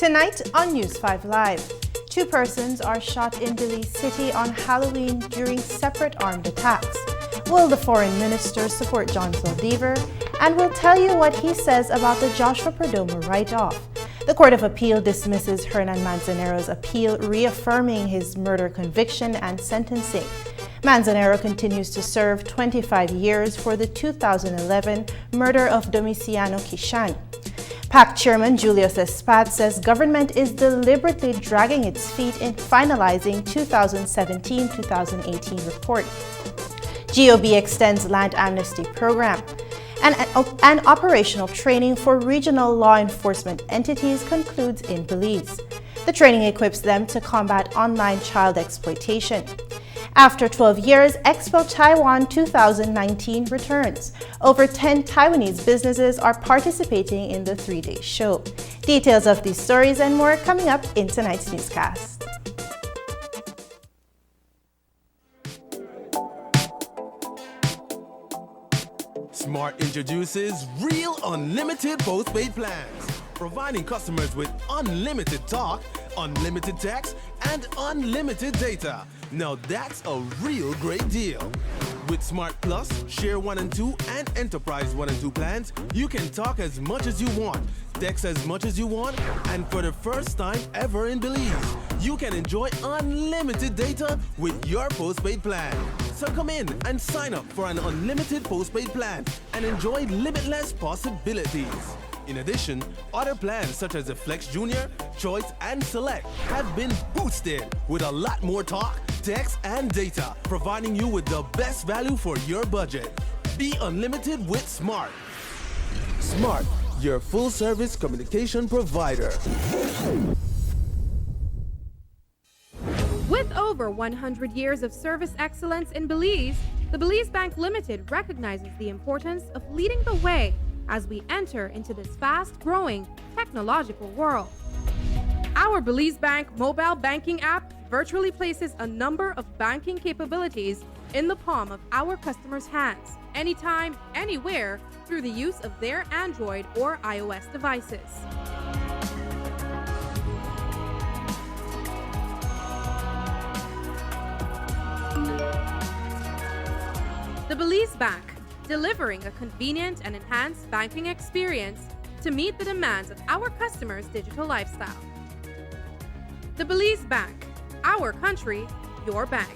Tonight on News 5 Live, 2 persons are shot in Belize City on Halloween during separate armed attacks. Will the foreign minister support John Zaldivar? And we'll tell you what he says about the Joshua Perdomo write-off. The Court of Appeal dismisses Hernan Manzanero's appeal, reaffirming his murder conviction and sentencing. Manzanero continues to serve 25 years for the 2011 murder of Domiciano Kishan. PAC Chairman Julius Espat says government is deliberately dragging its feet in finalizing 2017-2018 report. GOB extends land amnesty program. And operational training for regional law enforcement entities concludes in Belize. The training equips them to combat online child exploitation. After 12 years, Expo Taiwan 2019 returns. Over 10 Taiwanese businesses are participating in the 3-day show. Details of these stories and more coming up in tonight's newscast. Smart introduces Real Unlimited Postpaid Plans, providing customers with unlimited talk, unlimited text, and unlimited data. Now that's a real great deal. With Smart Plus, Share 1 and 2, and Enterprise 1 and 2 plans, you can talk as much as you want, text as much as you want, and for the first time ever in Belize, you can enjoy unlimited data with your postpaid plan. So come in and sign up for an unlimited postpaid plan and enjoy limitless possibilities. In addition, other plans such as the Flex Junior, Choice, and Select have been boosted with a lot more talk, text, and data, providing you with the best value for your budget. Be unlimited with Smart. Smart, your full-service communication provider. With over 100 years of service excellence in Belize, the Belize Bank Limited recognizes the importance of leading the way as we enter into this fast-growing technological world. Our Belize Bank mobile banking app virtually places a number of banking capabilities in the palm of our customers' hands, anytime, anywhere, through the use of their Android or iOS devices. The Belize Bank, delivering a convenient and enhanced banking experience to meet the demands of our customers' digital lifestyle. The Belize Bank, our country, your bank.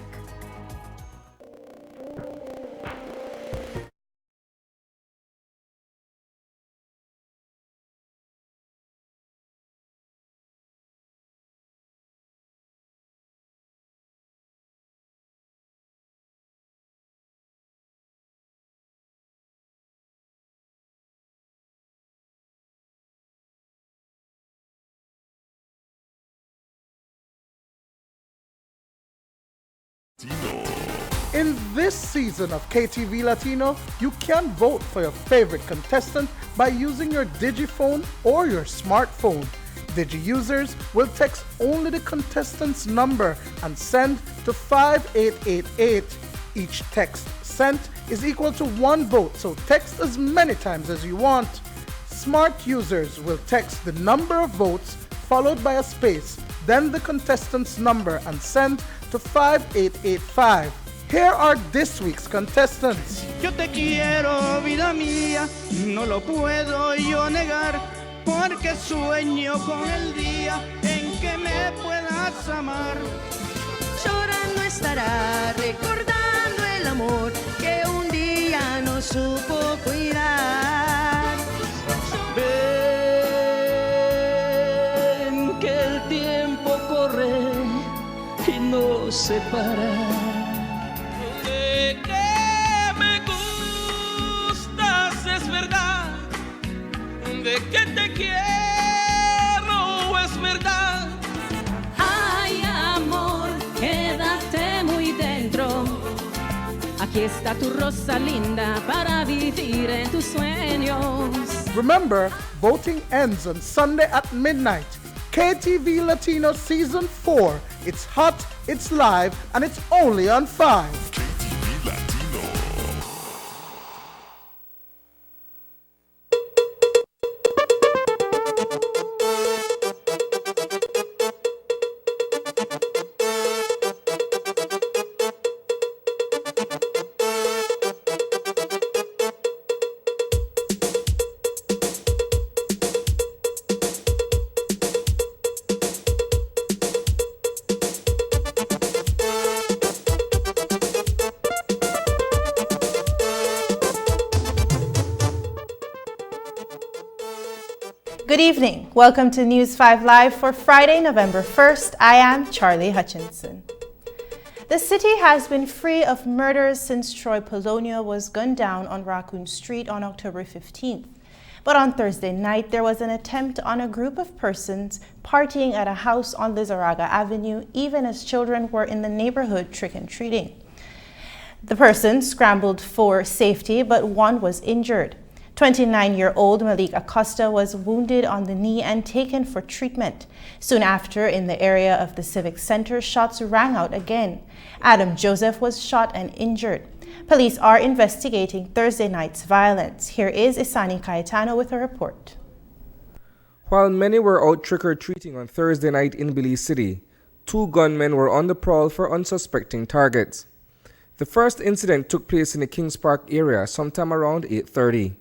In this season of KTV Latino, you can vote for your favorite contestant by using your Digiphone or your smartphone. Digi users will text only the contestant's number and send to 5888. Each text sent is equal to one vote, so text as many times as you want. Smart users will text the number of votes followed by a space, then the contestant's number and send to 5885. Here are this week's contestants. Yo te quiero, vida mía, no lo puedo yo negar, porque sueño con el día en que me puedas amar. Llorando estará, recordando el amor que un día no supo cuidar. Ven que el tiempo corre y nos separa. De que te quiero es verdad. Ay, amor, quédate muy dentro. Aquí está tu rosa linda para vivir en tus sueños. Remember, voting ends on Sunday at midnight. KTV Latino Season 4. It's hot, it's live, and it's only on 5. KTV Latino. Good evening. Welcome to News 5 Live for Friday, November 1st. I am Charlie Hutchinson. The city has been free of murders since Troy Polonio was gunned down on Raccoon Street on October 15th. But on Thursday night, there was an attempt on a group of persons partying at a house on Lizarraga Avenue, even as children were in the neighborhood trick-and-treating. The persons scrambled for safety, but one was injured. 29-year-old Malik Acosta was wounded on the knee and taken for treatment. Soon after, in the area of the Civic Center, shots rang out again. Adam Joseph was shot and injured. Police are investigating Thursday night's violence. Here is Isani Cayetano with a report. While many were out trick-or-treating on Thursday night in Belize City, 2 gunmen were on the prowl for unsuspecting targets. The first incident took place in the Kings Park area sometime around 8:30.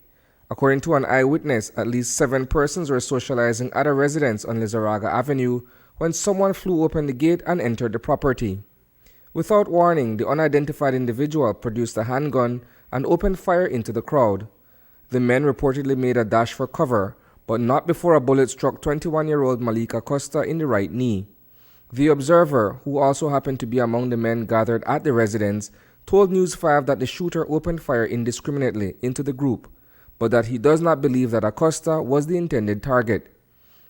According to an eyewitness, at least 7 persons were socializing at a residence on Lizarraga Avenue when someone flew open the gate and entered the property. Without warning, the unidentified individual produced a handgun and opened fire into the crowd. The men reportedly made a dash for cover, but not before a bullet struck 21-year-old Malika Costa in the right knee. The observer, who also happened to be among the men gathered at the residence, told News 5 that the shooter opened fire indiscriminately into the group, but that he does not believe that Acosta was the intended target.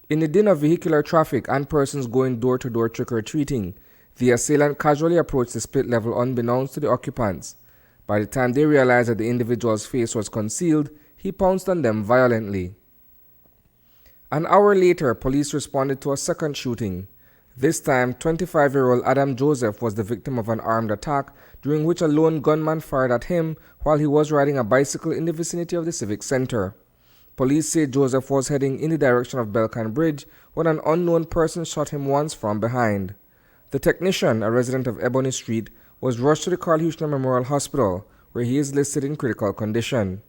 In the din of vehicular traffic and persons going door-to-door trick-or-treating, the assailant casually approached the split level unbeknownst to the occupants. By the time they realized that the individual's face was concealed, he pounced on them violently. An hour later, police responded to a second shooting. This time, 25-year-old Adam Joseph was the victim of an armed attack during which a lone gunman fired at him while he was riding a bicycle in the vicinity of the Civic Center. Police say Joseph was heading in the direction of Belcan Bridge when an unknown person shot him once from behind. The technician, a resident of Ebony Street, was rushed to the Carl Huchner Memorial Hospital, where he is listed in critical condition.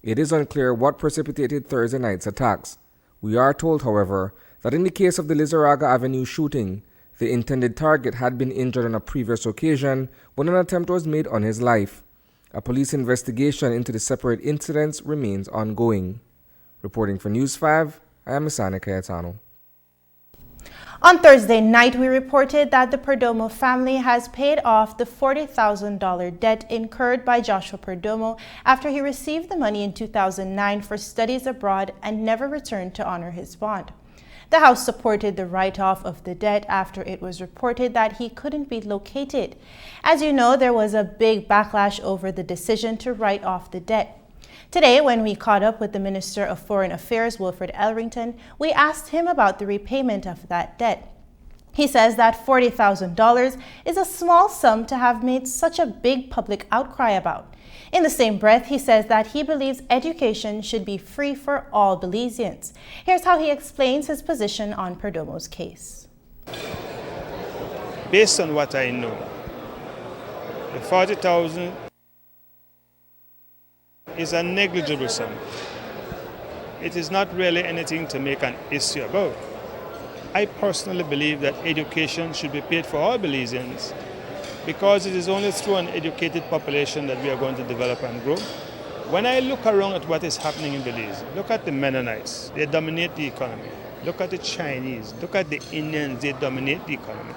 It is unclear what precipitated Thursday night's attacks. We are told, however, that in the case of the Lizarraga Avenue shooting, the intended target had been injured on a previous occasion when an attempt was made on his life. A police investigation into the separate incidents remains ongoing. Reporting for News 5, I am Misani Cayetano. On Thursday night, we reported that the Perdomo family has paid off the $40,000 debt incurred by Joshua Perdomo after he received the money in 2009 for studies abroad and never returned to honor his bond. The House supported the write-off of the debt after it was reported that he couldn't be located. As you know, there was a big backlash over the decision to write off the debt. Today, when we caught up with the Minister of Foreign Affairs, Wilfred Elrington, we asked him about the repayment of that debt. He says that $40,000 is a small sum to have made such a big public outcry about. In the same breath, he says that he believes education should be free for all Belizeans. Here's how he explains his position on Perdomo's case. Based on what I know, the $40,000 is a negligible sum. It is not really anything to make an issue about. I personally believe that education should be paid for all Belizeans because it is only through an educated population that we are going to develop and grow. When I look around at what is happening in Belize, look at the Mennonites, they dominate the economy. Look at the Chinese, look at the Indians, they dominate the economy.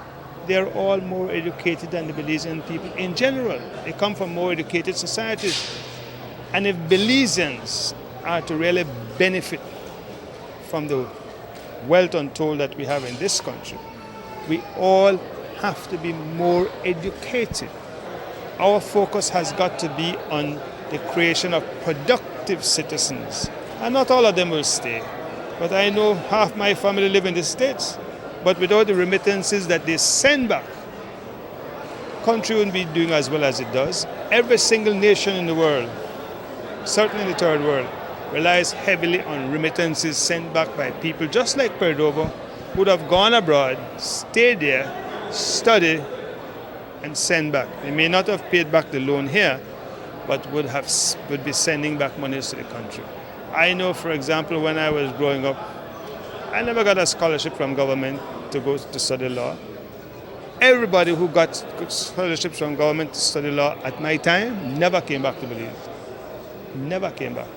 They are all more educated than the Belizean people in general. They come from more educated societies. And if Belizeans are to really benefit from the wealth untold that we have in this country, we all have to be more educated. Our focus has got to be on the creation of productive citizens. And not all of them will stay. But I know half my family live in the States. But without the remittances that they send back, the country wouldn't be doing as well as it does. Every single nation in the world, certainly in the third world, relies heavily on remittances sent back by people just like Perdomo, who would have gone abroad, stayed there, studied, and send back. They may not have paid back the loan here, but would be sending back monies to the country. I know, for example, when I was growing up, I never got a scholarship from government to go to study law. Everybody who got scholarships from government to study law at my time never came back to Belize. Never came back.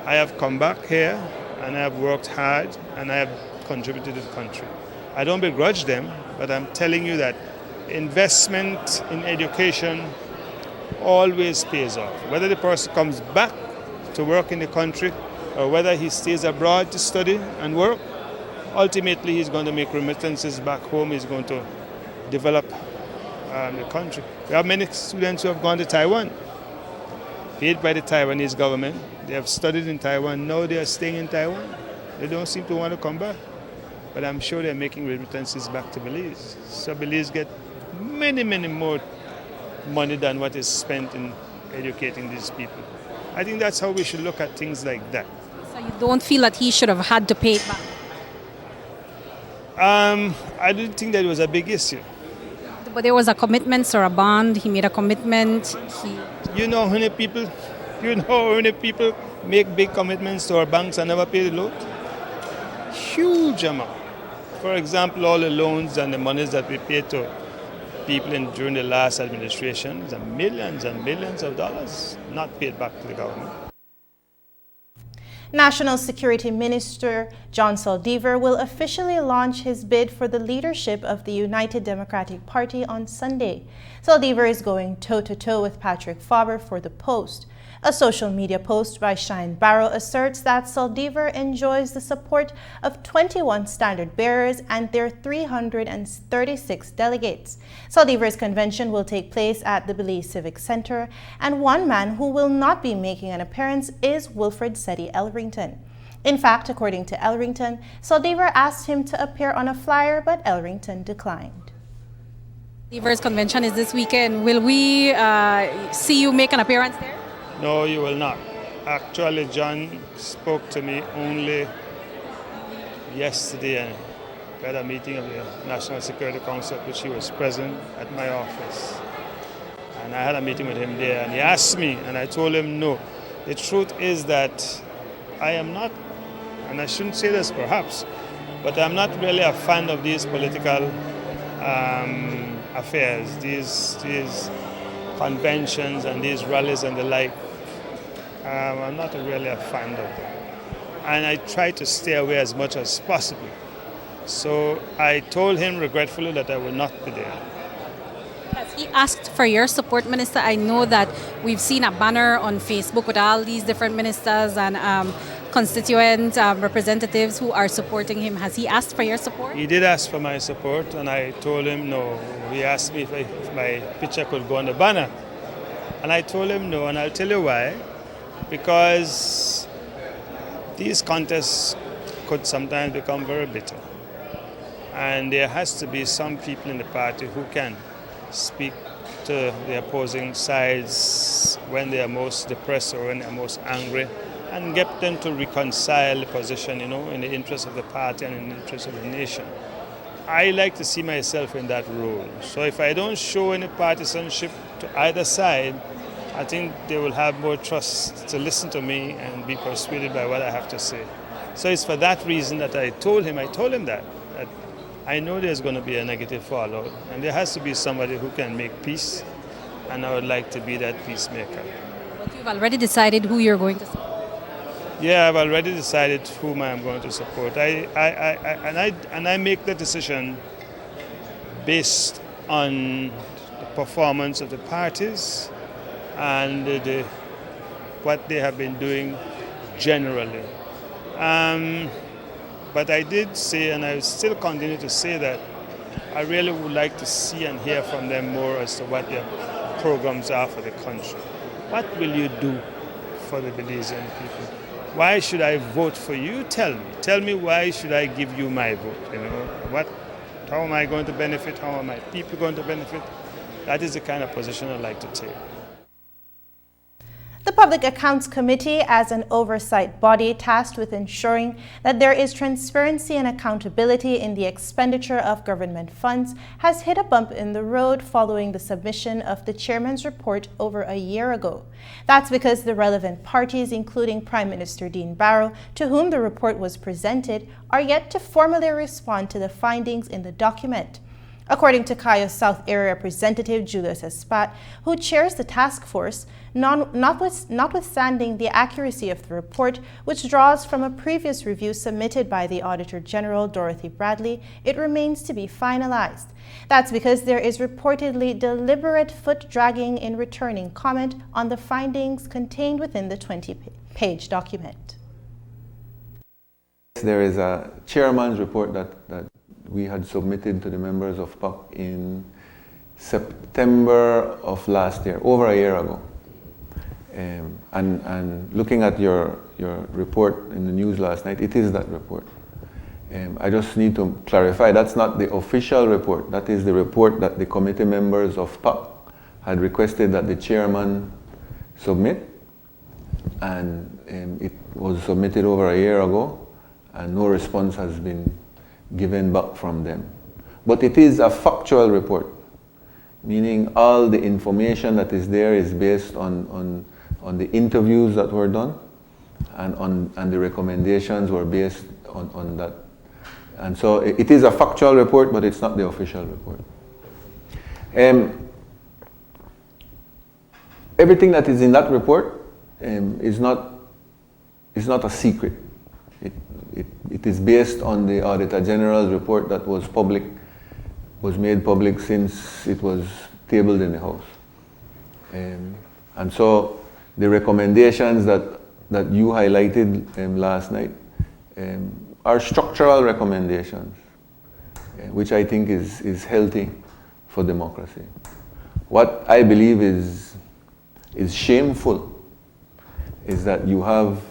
I have come back here and I have worked hard and I have contributed to the country. I don't begrudge them, but I'm telling you that investment in education always pays off. Whether the person comes back to work in the country or whether he stays abroad to study and work, ultimately he's going to make remittances back home. He's going to develop the country. We have many students who have gone to Taiwan, paid by the Taiwanese government. They have studied in Taiwan. Now they are staying in Taiwan. They don't seem to want to come back. But I'm sure they're making remittances back to Belize. So Belize get many, many more money than what is spent in educating these people. I think that's how we should look at things like that. So you don't feel that he should have had to pay it back? I didn't think that was a big issue. But there was a commitment or a bond. He made a commitment. You know how many people make big commitments to our banks and never pay the loan? Huge amount. For example, all the loans and the monies that we paid to people during the last administration, and millions of dollars not paid back to the government. National Security Minister John Saldivar will officially launch his bid for the leadership of the United Democratic Party on Sunday. Saldivar is going toe-to-toe with Patrick Faber for the post. A social media post by Shine Barrow asserts that Saldivar enjoys the support of 21 standard bearers and their 336 delegates. Saldivar's convention will take place at the Belize Civic Center, and one man who will not be making an appearance is Wilfred Seti Elrington. In fact, according to Elrington, Saldivar asked him to appear on a flyer, but Elrington declined. Saldivar's convention is this weekend. Will we see you make an appearance there? No, you will not. Actually, John spoke to me only yesterday and we had a meeting of the National Security Council, which he was present at my office. And I had a meeting with him there, and he asked me, and I told him no. The truth is that I am not, and I shouldn't say this perhaps, but I'm not really a fan of these political affairs, these conventions and these rallies and the like. I'm not really a fan of them. And I try to stay away as much as possible. So I told him regretfully that I will not be there. Has he asked for your support, Minister? I know that we've seen a banner on Facebook with all these different ministers and constituent representatives who are supporting him. Has he asked for your support? He did ask for my support, and I told him no. He asked me if my picture could go on the banner. And I told him no, and I'll tell you why. Because these contests could sometimes become very bitter. And there has to be some people in the party who can speak to the opposing sides when they are most depressed or when they are most angry and get them to reconcile the position, in the interest of the party and in the interest of the nation. I like to see myself in that role. So if I don't show any partisanship to either side, I think they will have more trust to listen to me and be persuaded by what I have to say. So it's for that reason that I told him that I know there's going to be a negative fallout, and there has to be somebody who can make peace, and I would like to be that peacemaker. But you've already decided who you're going to support. Yeah, I've already decided whom I'm going to support. I make the decision based on the performance of the parties and what they have been doing generally. But I did say, and I still continue to say, that I really would like to see and hear from them more as to what their programs are for the country. What will you do for the Belizean people? Why should I vote for you? Tell me. Tell me, why should I give you my vote? How am I going to benefit? How are my people going to benefit? That is the kind of position I'd like to take. The Public Accounts Committee, as an oversight body tasked with ensuring that there is transparency and accountability in the expenditure of government funds, has hit a bump in the road following the submission of the chairman's report over a year ago. That's because the relevant parties, including Prime Minister Dean Barrow, to whom the report was presented, are yet to formally respond to the findings in the document. According to Cayo South Area Representative Julius Espat, who chairs the task force, notwithstanding the accuracy of the report, which draws from a previous review submitted by the Auditor General Dorothy Bradley, it remains to be finalized. That's because there is reportedly deliberate foot-dragging in returning comment on the findings contained within the 20-page document. There is a chairman's report that we had submitted to the members of PAC in September of last year, over a year ago. And looking at your report in the news last night, it is that report. I just need to clarify, that's not the official report. That is the report that the committee members of PAC had requested that the chairman submit. And it was submitted over a year ago, and no response has been given back from them. But it is a factual report, meaning all the information that is there is based on the interviews that were done, and the recommendations were based on that. And so it is a factual report, but it's not the official report. Everything that is in that report is not is not a secret. It is based on the Auditor General's report that was made public since it was tabled in the House. And so the recommendations that you highlighted last night are structural recommendations, which I think is healthy for democracy. What I believe is shameful is that you have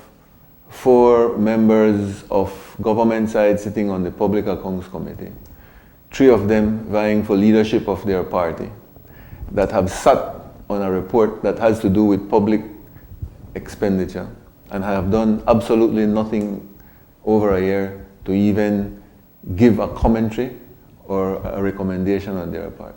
4 members of government side sitting on the Public Accounts Committee, 3 of them vying for leadership of their party, that have sat on a report that has to do with public expenditure and have done absolutely nothing over a year to even give a commentary or a recommendation on their part.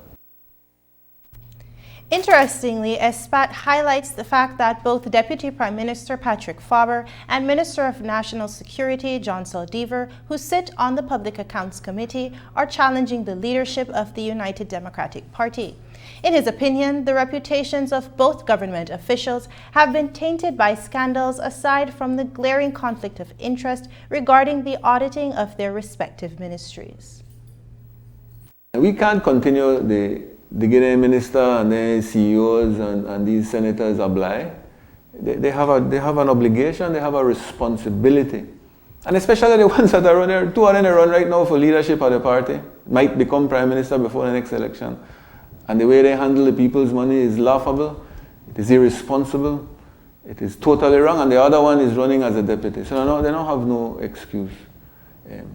Interestingly, ESPAT highlights the fact that both Deputy Prime Minister Patrick Faber and Minister of National Security John Zaldivar, who sit on the Public Accounts Committee, are challenging the leadership of the United Democratic Party. In his opinion, the reputations of both government officials have been tainted by scandals aside from the glaring conflict of interest regarding the auditing of their respective ministries. We can't continue the Guinean minister and the CEOs and these senators apply. They have an obligation, they have a responsibility. And especially the ones that are running, 2 are in a run right now for leadership of the party, might become prime minister before the next election. And the way they handle the people's money is laughable, it is irresponsible, it is totally wrong, and the other one is running as a deputy. So they don't have no excuse,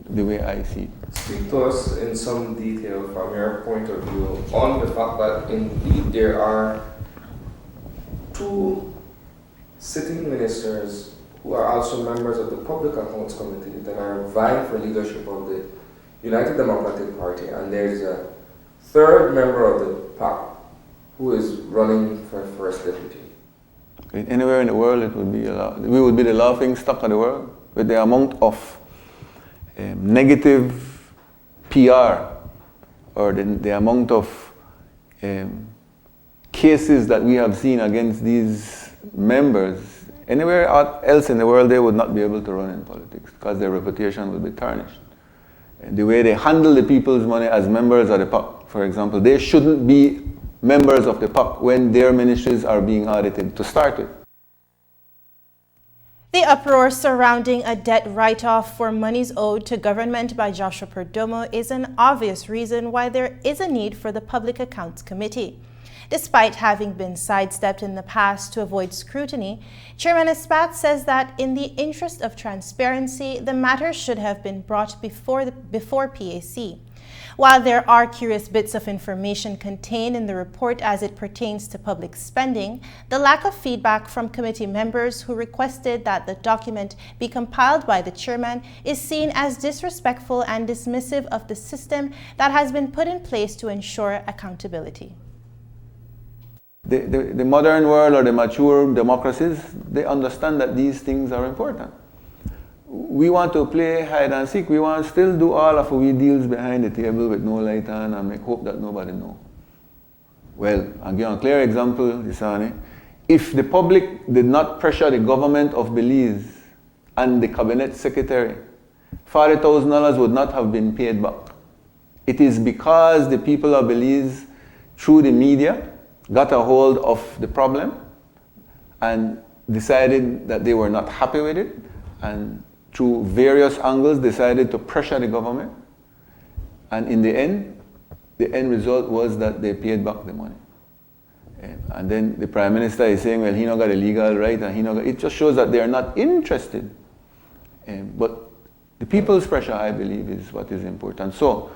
the way I see it. Speak to us in some detail from your point of view on the fact that indeed there are 2 sitting ministers who are also members of the Public Accounts Committee that are vying for leadership of the United Democratic Party, and there's a 3rd member of the PAC who is running for first deputy. Anywhere in the world, it would be we would be the laughing stock of the world with the amount of negative PR or the amount of cases that we have seen against these members. Anywhere else in the world, they would not be able to run in politics because their reputation would be tarnished. The way they handle the people's money as members of the PAC, for example, they shouldn't be members of the PAC when their ministries are being audited to start with. The uproar surrounding a debt write-off for monies owed to government by Joshua Perdomo is an obvious reason why there is a need for the Public Accounts Committee. Despite having been sidestepped in the past to avoid scrutiny, Chairman Espat says that in the interest of transparency, the matter should have been brought before PAC. While there are curious bits of information contained in the report as it pertains to public spending, the lack of feedback from committee members who requested that the document be compiled by the chairman is seen as disrespectful and dismissive of the system that has been put in place to ensure accountability. The modern world or the mature democracies, they understand that these things are important. We want to play hide and seek. We want to still do all of our deals behind the table with no light on and make hope that nobody knows. Well, I'll give you a clear example, Isani. If the public did not pressure the government of Belize and the cabinet secretary, $40,000 would not have been paid back. It is because the people of Belize, through the media, got a hold of the problem and decided that they were not happy with it, and through various angles decided to pressure the government, and in the end result was that they paid back the money. And then the Prime Minister is saying, well, he not got a legal right, and it just shows that they are not interested. But the people's pressure, I believe, is what is important. So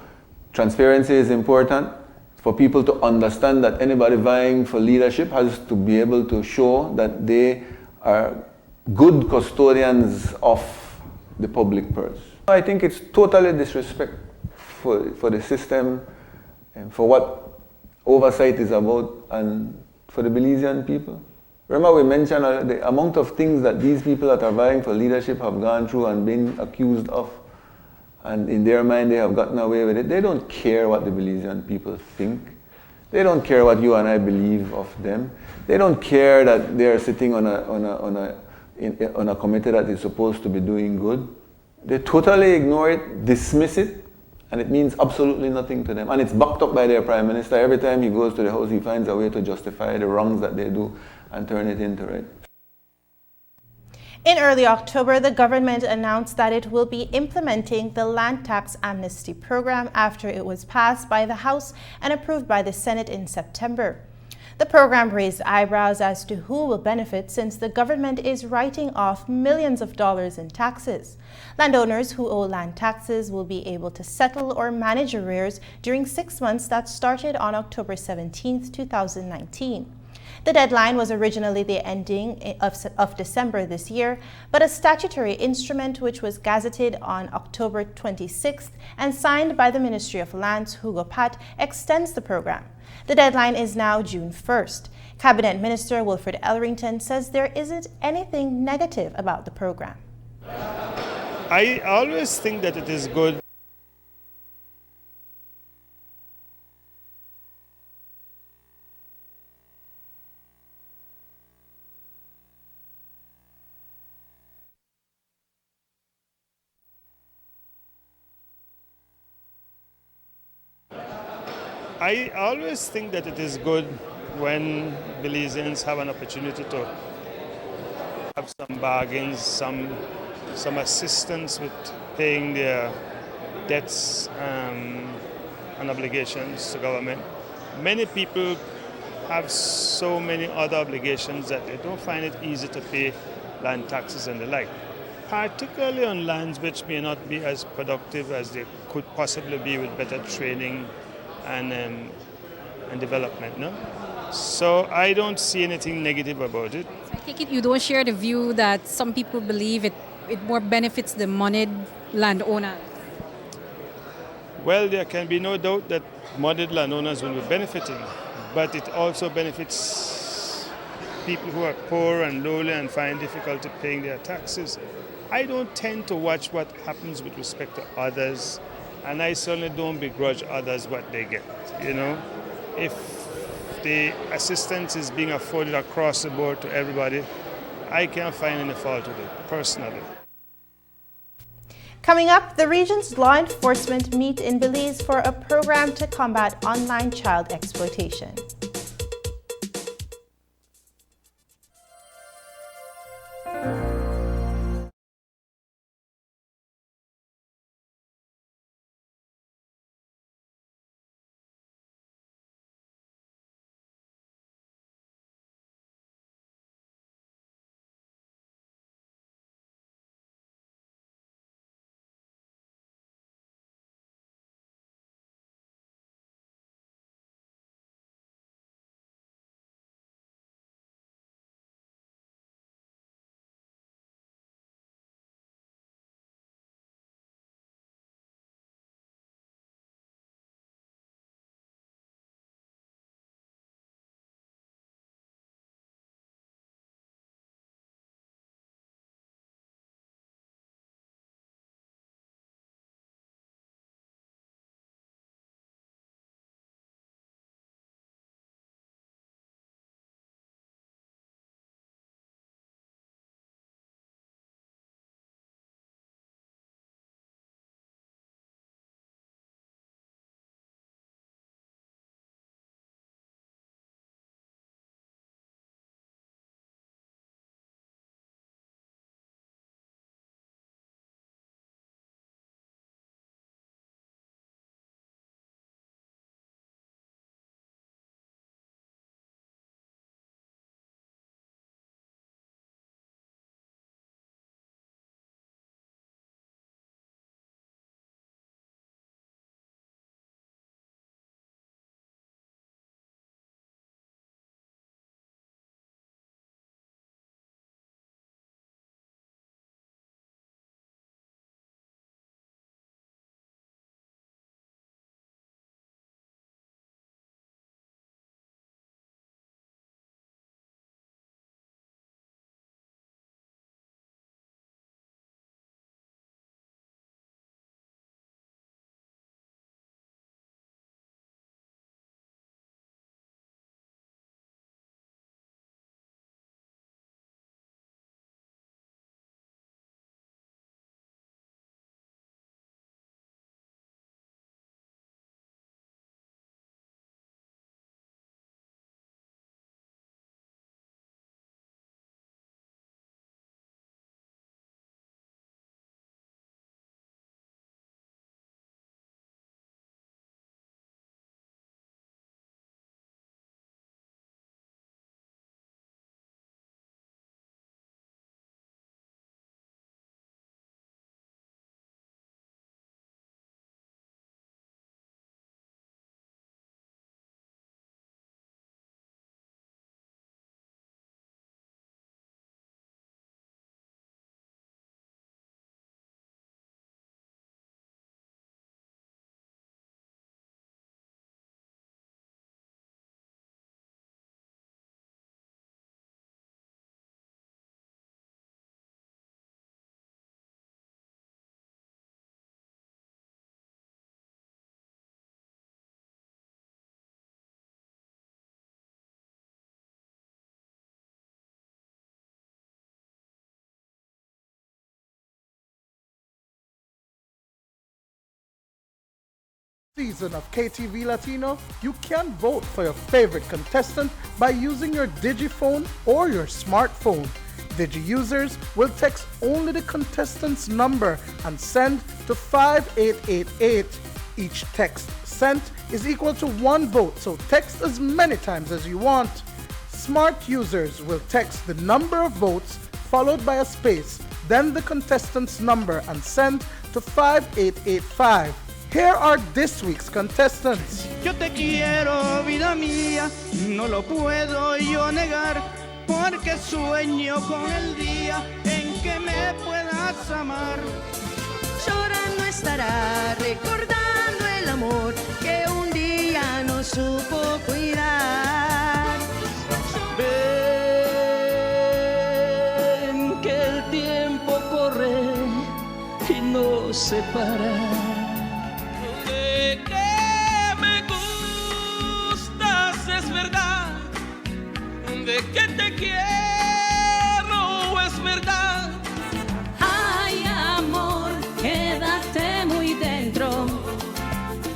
transparency is important for people to understand that anybody vying for leadership has to be able to show that they are good custodians of the public purse. I think it's totally disrespect for the system and for what oversight is about and for the Belizean people. Remember we mentioned the amount of things that these people that are vying for leadership have gone through and been accused of, and in their mind they have gotten away with it. They don't care what the Belizean people think. They don't care what you and I believe of them. They don't care that they are sitting on a on a committee that is supposed to be doing good. They totally ignore it, dismiss it, and it means absolutely nothing to them. And it's backed up by their Prime Minister. Every time he goes to the House, he finds a way to justify the wrongs that they do and turn it into right. In early October, the government announced that it will be implementing the land tax amnesty program after it was passed by the House and approved by the Senate in September. The program raised eyebrows as to who will benefit since the government is writing off millions of dollars in taxes. Landowners who owe land taxes will be able to settle or manage arrears during 6 months that started on October 17, 2019. The deadline was originally the ending of December this year, but a statutory instrument which was gazetted on October 26th and signed by the Ministry of Lands, Hugo Pat, extends the program. The deadline is now June 1st. Cabinet Minister Wilfred Ellerington says there isn't anything negative about the program. I always think that it is good. I always think that it is good when Belizeans have an opportunity to have some bargains, some assistance with paying their debts and obligations to government. Many people have so many other obligations that they don't find it easy to pay land taxes and the like, particularly on lands which may not be as productive as they could possibly be with better training and development. No? So I don't see anything negative about it. I take it you don't share the view that some people believe it more benefits the moneyed landowners. Well, there can be no doubt that moneyed landowners will be benefiting, but it also benefits people who are poor and lowly and find difficulty paying their taxes. I don't tend to watch what happens with respect to others, and I certainly don't begrudge others what they get. You know, if the assistance is being afforded across the board to everybody, I can't find any fault with it, personally. Coming up, the region's law enforcement meet in Belize for a program to combat online child exploitation. Season of KTV Latino, you can vote for your favorite contestant by using your digiphone or your smartphone. Digi users will text only the contestant's number and send to 5888. Each text sent is equal to one vote, so text as many times as you want. Smart users will text the number of votes followed by a space, then the contestant's number and send to 5885. Here are this week's contestants. Yo te quiero, vida mía, no lo puedo yo negar, porque sueño con el día en que me puedas amar. Llorando estará recordando el amor que un día no supo cuidar. Ven que el tiempo corre y no se para. De que te quiero es verdad. Ay, amor, quédate muy dentro.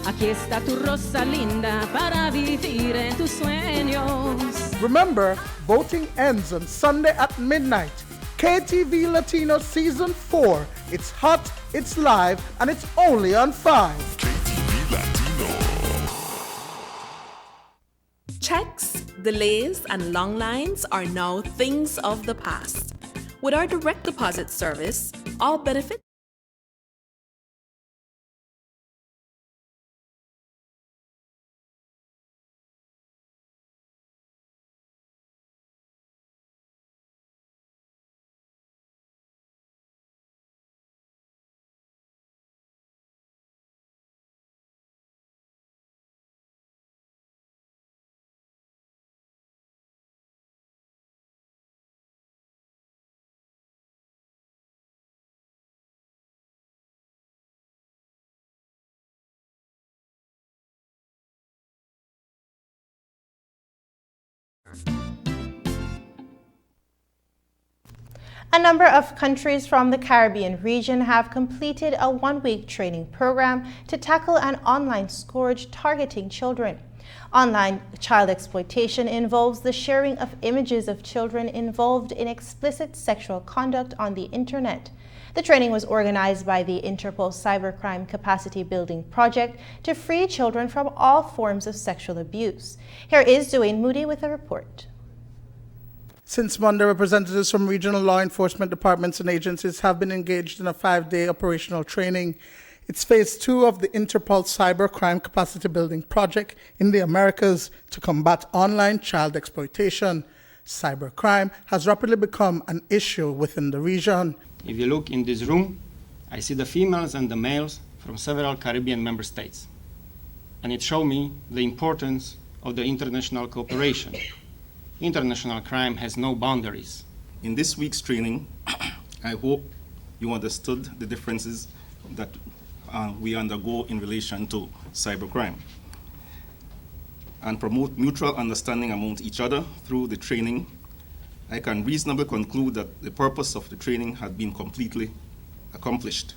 Aquí está tu rosa linda para vivir en tus sueños. Remember, voting ends on Sunday at midnight. KTV Latino Season 4. It's hot, it's live, and it's only on 5. KTV Latino. Checks, delays, and long lines are now things of the past. With our direct deposit service, all benefits A number of countries from the Caribbean region have completed a one-week training program to tackle an online scourge targeting children. Online child exploitation involves the sharing of images of children involved in explicit sexual conduct on the internet. The training was organized by the Interpol Cybercrime Capacity Building Project to free children from all forms of sexual abuse. Here is Dwayne Moody with a report. Since Monday, representatives from regional law enforcement departments and agencies have been engaged in a 5-day operational training. It's phase 2 of the Interpol Cybercrime Capacity Building Project in the Americas to combat online child exploitation. Cybercrime has rapidly become an issue within the region. If you look in this room, I see the females and the males from several Caribbean member states. And it shows me the importance of the international cooperation. International crime has no boundaries. In this week's training, I hope you understood the differences that we undergo in relation to cybercrime and promote mutual understanding among each other through the training. I can reasonably conclude that the purpose of the training had been completely accomplished.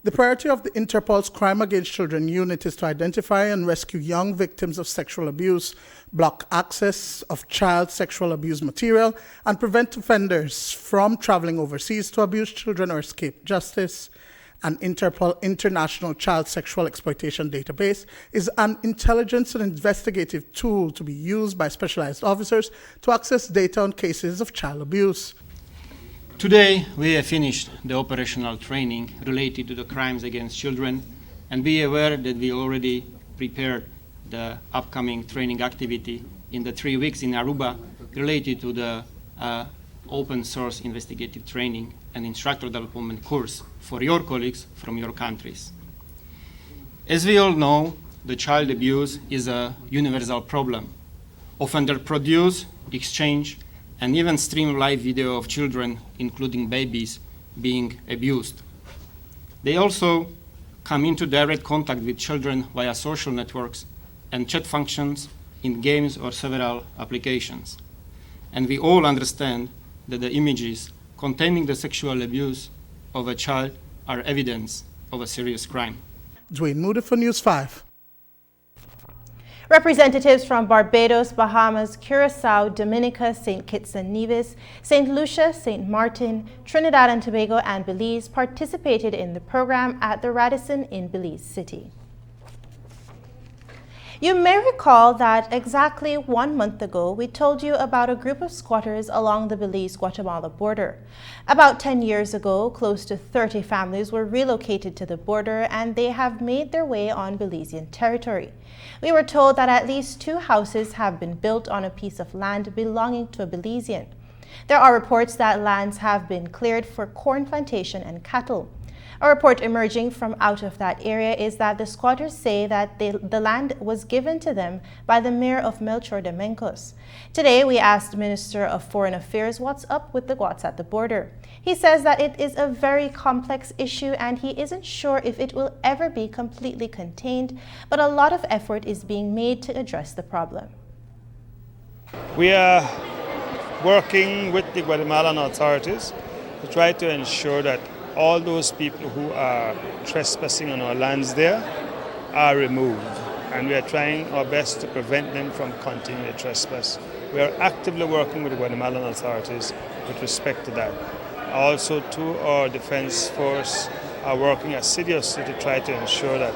The priority of the Interpol's Crime Against Children unit is to identify and rescue young victims of sexual abuse, block access of child sexual abuse material, and prevent offenders from traveling overseas to abuse children or escape justice. An Interpol International Child Sexual Exploitation Database is an intelligence and investigative tool to be used by specialized officers to access data on cases of child abuse. Today, we have finished the operational training related to the crimes against children, and be aware that we already prepared the upcoming training activity in the 3 weeks in Aruba related to the open source investigative training and instructor development course for your colleagues from your countries. As we all know, the child abuse is a universal problem. Offenders produce, exchange, and even stream live video of children, including babies, being abused. They also come into direct contact with children via social networks and chat functions in games or several applications. And we all understand that the images containing the sexual abuse of a child are evidence of a serious crime. Dwayne Moody for News 5. Representatives from Barbados, Bahamas, Curacao, Dominica, St. Kitts and Nevis, St. Lucia, St. Martin, Trinidad and Tobago, and Belize participated in the program at the Radisson in Belize City. You may recall that exactly 1 month ago, we told you about a group of squatters along the Belize-Guatemala border. About 10 years ago, close to 30 families were relocated to the border and they have made their way on Belizean territory. We were told that at least 2 houses have been built on a piece of land belonging to a Belizean. There are reports that lands have been cleared for corn plantation and cattle. A report emerging from out of that area is that the squatters say that the land was given to them by the mayor of Melchor de Mencos. Today, we asked Minister of Foreign Affairs what's up with the Guats at the border. He says that it is a very complex issue and he isn't sure if it will ever be completely contained, but a lot of effort is being made to address the problem. We are working with the Guatemalan authorities to try to ensure that all those people who are trespassing on our lands there are removed, and we are trying our best to prevent them from continuing the trespass. We are actively working with the Guatemalan authorities with respect to that. Also, too, our defense force are working assiduously to try to ensure that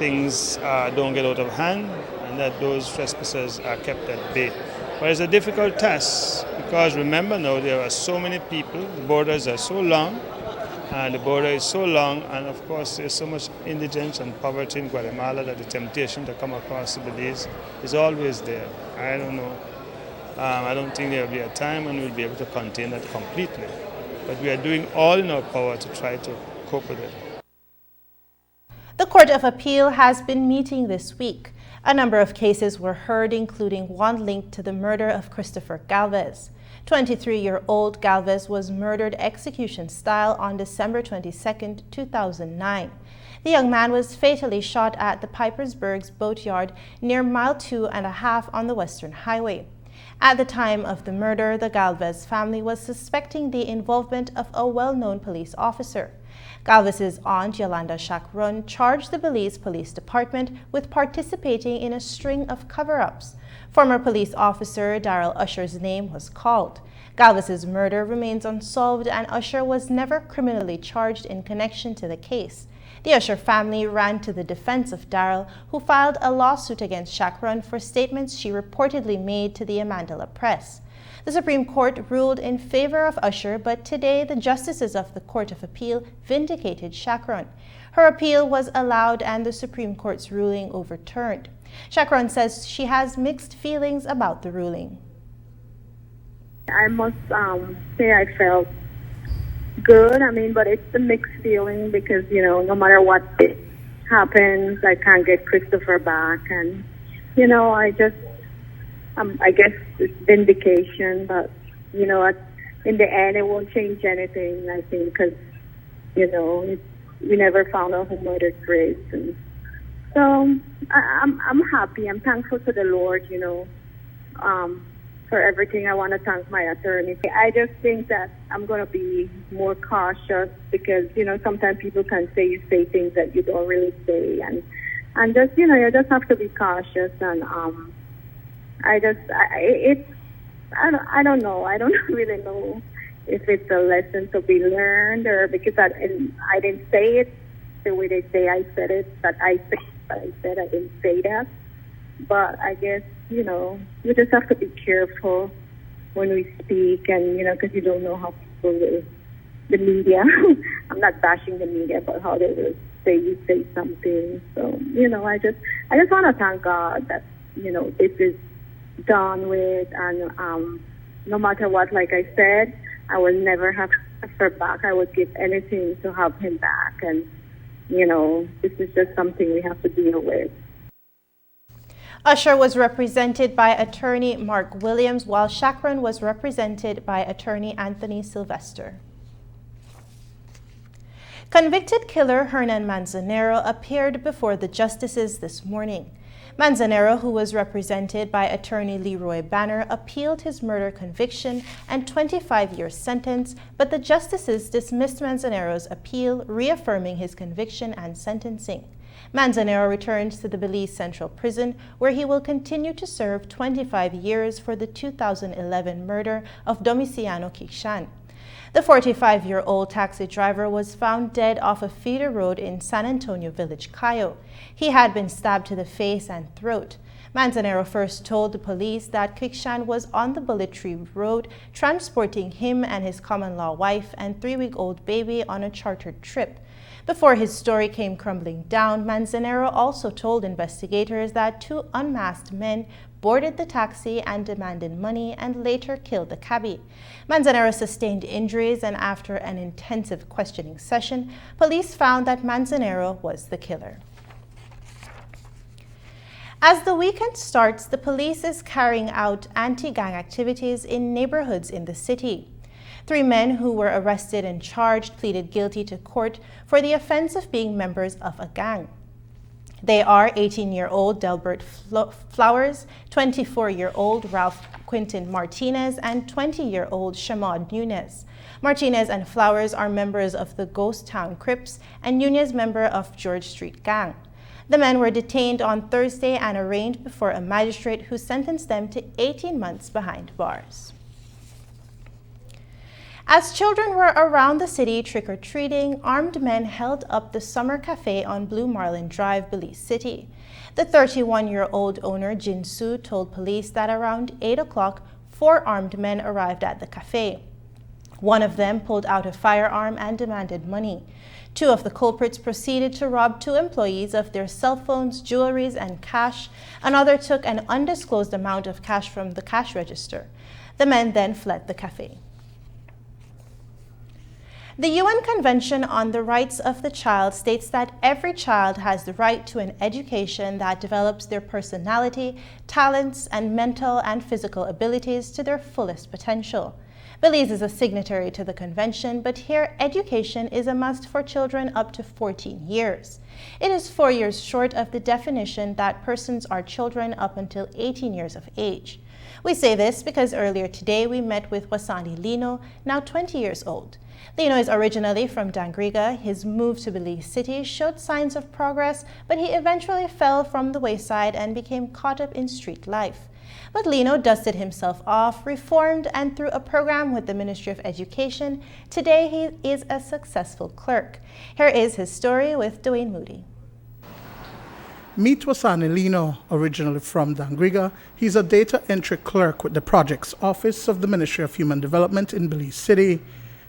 things don't get out of hand and that those trespassers are kept at bay. But it's a difficult task because remember now there are so many people, the borders are so long, and the border is so long, and of course there's so much indigence and poverty in Guatemala that the temptation to come across the Belize is always there. I don't know. I don't think there will be a time when we'll be able to contain that completely. But we are doing all in our power to try to cope with it. The Court of Appeal has been meeting this week. A number of cases were heard, including one linked to the murder of Christopher Galvez. 23-year-old Galvez was murdered execution-style on December 22, 2009. The young man was fatally shot at the Pipersburg's boatyard near mile 2.5 on the Western Highway. At the time of the murder, the Galvez family was suspecting the involvement of a well-known police officer. Galvez's aunt, Yolanda Chacron, charged the Belize Police Department with participating in a string of cover-ups. Former police officer Darrell Usher's name was called. Galvez's murder remains unsolved and Usher was never criminally charged in connection to the case. The Usher family ran to the defense of Darrell, who filed a lawsuit against Chacron for statements she reportedly made to the Amandala Press. The Supreme Court ruled in favor of Usher, but today the justices of the Court of Appeal vindicated Chacron. Her appeal was allowed and the Supreme Court's ruling overturned. Chacron says she has mixed feelings about the ruling. I must say I felt good. but it's a mixed feeling because, no matter what happens, I can't get Christopher back. And, I just, I guess it's vindication, but, in the end, it won't change anything, I think, because, we never found out who murdered Grace. And so I'm happy. I'm thankful to the Lord, for everything. I want to thank my attorney. I just think that I'm going to be more cautious because, sometimes people can say things that you don't really say. And just, you just have to be cautious. And I don't know. I don't really know if it's a lesson to be learned or because I didn't say it the way they say I said it, but I said I didn't say that. But I guess, we just have to be careful when we speak and, because you don't know how people will, the media, I'm not bashing the media, but how they will say you say something. So, I just want to thank God that, this is done with and no matter what, like I said, I will never have her back. I would give anything to have him back. And, this is just something we have to deal with. Usher was represented by attorney Mark Williams, while Chacron was represented by attorney Anthony Sylvester. Convicted killer Hernan Manzanero appeared before the justices this morning. Manzanero, who was represented by attorney Leroy Banner, appealed his murder conviction and 25-year sentence, but the justices dismissed Manzanero's appeal, reaffirming his conviction and sentencing. Manzanero returns to the Belize Central Prison, where he will continue to serve 25 years for the 2011 murder of Domiciano Quixan. The 45-year-old taxi driver was found dead off a feeder road in San Antonio Village, Cayo. He had been stabbed to the face and throat. Manzanero first told the police that Quixan was on the Bullet Tree Road transporting him and his common-law wife and 3-week-old baby on a chartered trip. Before his story came crumbling down, Manzanero also told investigators that 2 unmasked men boarded the taxi and demanded money and later killed the cabbie. Manzanero sustained injuries, and after an intensive questioning session, police found that Manzanero was the killer. As the weekend starts, the police is carrying out anti-gang activities in neighborhoods in the city. 3 men who were arrested and charged pleaded guilty to court for the offense of being members of a gang. They are 18-year-old Delbert Flowers, 24-year-old Ralph Quintin Martinez, and 20-year-old Shamad Nunez. Martinez and Flowers are members of the Ghost Town Crips and Nunez member of George Street Gang. The men were detained on Thursday and arraigned before a magistrate who sentenced them to 18 months behind bars. As children were around the city trick-or-treating, armed men held up the Summer Cafe on Blue Marlin Drive, Belize City. The 31-year-old owner, Jin Su, told police that around 8 o'clock, 4 armed men arrived at the cafe. One of them pulled out a firearm and demanded money. 2 of the culprits proceeded to rob 2 employees of their cell phones, jewelries, and cash. Another took an undisclosed amount of cash from the cash register. The men then fled the cafe. The UN Convention on the Rights of the Child states that every child has the right to an education that develops their personality, talents, and mental and physical abilities to their fullest potential. Belize is a signatory to the convention, but here education is a must for children up to 14 years. It is 4 years short of the definition that persons are children up until 18 years of age. We say this because earlier today we met with Wasani Lino, now 20 years old. Lino is originally from Dangriga. His move to Belize City showed signs of progress, but he eventually fell from the wayside and became caught up in street life. But Lino dusted himself off, reformed, and through a program with the Ministry of Education, today he is a successful clerk. Here is his story with Dwayne Moody. Meet Wasani Lino, originally from Dangriga. He's a data entry clerk with the Projects Office of the Ministry of Human Development in Belize City.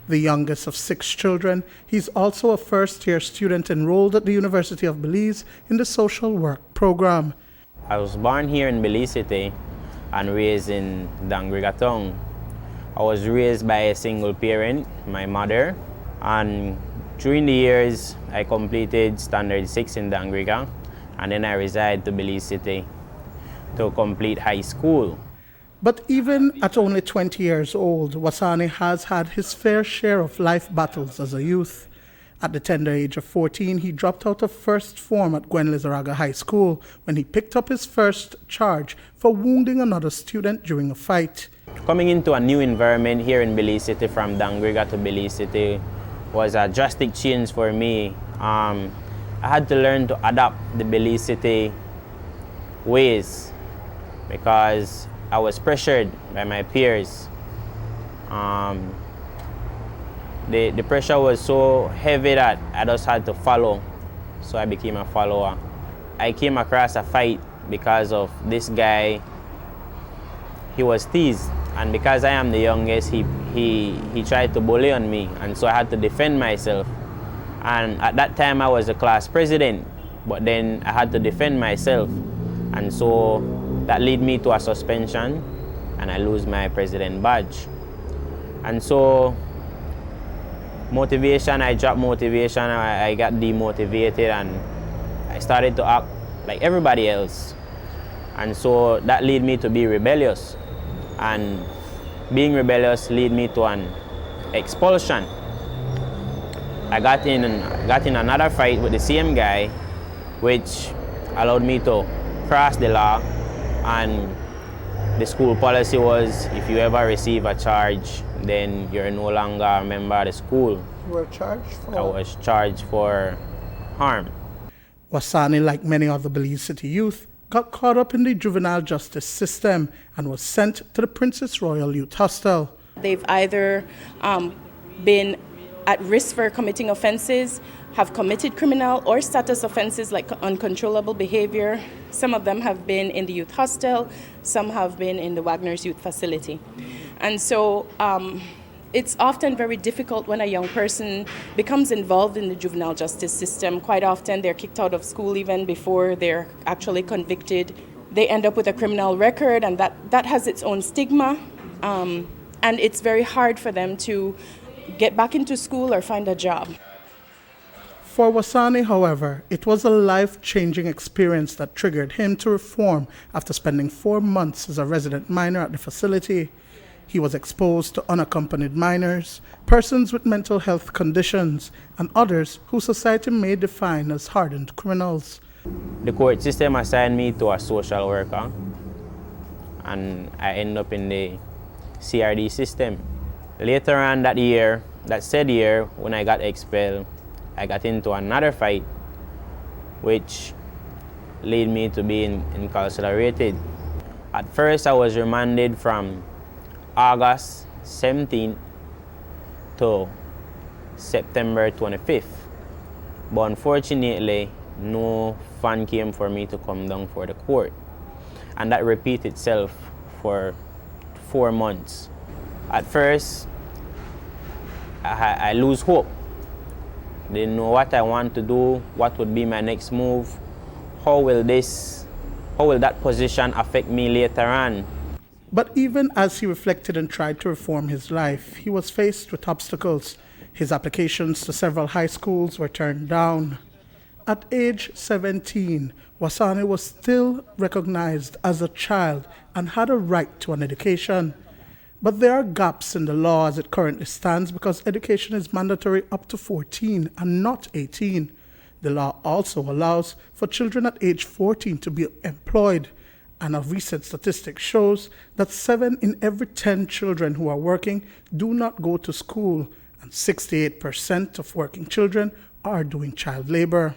The youngest of 6 children, he's also a first-year student enrolled at the University of Belize in the social work program. I was born here in Belize City and raised in Dangriga town. I was raised by a single parent, my mother, and during the years I completed Standard 6 in Dangriga, and then I resided to Belize City to complete high school. But even at only 20 years old, Wasani has had his fair share of life battles as a youth. At the tender age of 14, he dropped out of first form at Gwen Lizaraga High School when he picked up his first charge for wounding another student during a fight. Coming into a new environment here in Belize City from Dangriga to Belize City was a drastic change for me. I had to learn to adapt the Belize City ways because I was pressured by my peers. The pressure was so heavy that I just had to follow, so I became a follower. I came across a fight because of this guy. He was teased, and because I am the youngest, he tried to bully on me, and so I had to defend myself. And at that time I was the class president, but then I had to defend myself, and so that led me to a suspension, and I lose my president badge. And so motivation, I dropped motivation, I got demotivated, and I started to act like everybody else. And so that led me to be rebellious, and being rebellious led me to an expulsion. I got in another fight with the same guy, which allowed me to cross the law, and the school policy was if you ever receive a charge, then you're no longer a member of the school. You were charged for? I was charged for harm. Wasani, like many other Belize City youth, got caught up in the juvenile justice system and was sent to the Princess Royal Youth Hostel. They've either been at risk for committing offenses, have committed criminal or status offenses like uncontrollable behavior. Some of them have been in the youth hostel, some have been in the Wagner's youth facility. And so it's often very difficult when a young person becomes involved in the juvenile justice system. Quite often they're kicked out of school even before they're actually convicted. They end up with a criminal record, and that has its own stigma. And it's very hard for them to get back into school or find a job. For Wasani, however, it was a life-changing experience that triggered him to reform after spending 4 months as a resident minor at the facility. He was exposed to unaccompanied minors, persons with mental health conditions, and others who society may define as hardened criminals. The court system assigned me to a social worker, and I ended up in the CRD system. Later on that said year, when I got expelled, I got into another fight, which led me to being incarcerated. At first, I was remanded from August 17th to September 25th. But unfortunately, no fund came for me to come down for the court. And that repeated itself for 4 months. At first, I lose hope. Didn't know what I want to do, what would be my next move, how will that position affect me later on. But even as he reflected and tried to reform his life, he was faced with obstacles. His applications to several high schools were turned down. At age 17, Wasani was still recognized as a child and had a right to an education. But there are gaps in the law as it currently stands because education is mandatory up to 14 and not 18. The law also allows for children at age 14 to be employed, and a recent statistic shows that 7 in every 10 children who are working do not go to school, and 68% of working children are doing child labor.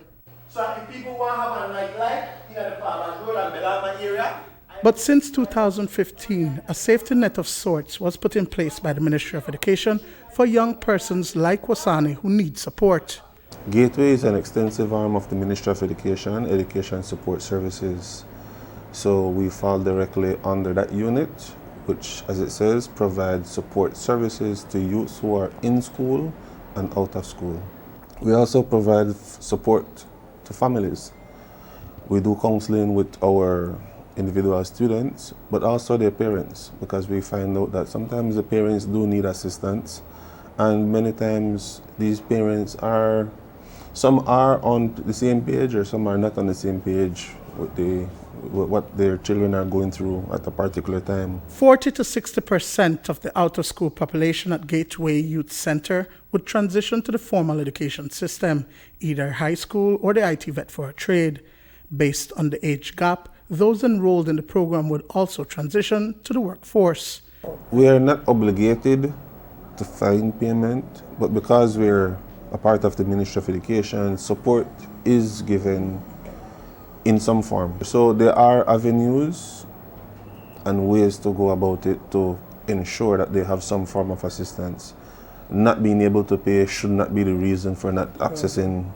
So if people want to have a nightlife in the Farmers Road and Belama area. But since 2015, a safety net of sorts was put in place by the Ministry of Education for young persons like Wasani who need support. Gateway is an extensive arm of the Ministry of Education, Education Support Services. So we fall directly under that unit, which, as it says, provides support services to youths who are in school and out of school. We also provide support to families. We do counseling with our individual students, but also their parents, because we find out that sometimes the parents do need assistance, and many times these parents some are on the same page or some are not on the same page with what their children are going through at a particular time. 40 to 60% of the out-of-school population at Gateway Youth Center would transition to the formal education system, either high school or the IT vet for a trade. Based on the age gap, those enrolled in the program would also transition to the workforce. We are not obligated to find payment, but because we're a part of the Ministry of Education, support is given in some form. So there are avenues and ways to go about it to ensure that they have some form of assistance. Not being able to pay should not be the reason for not accessing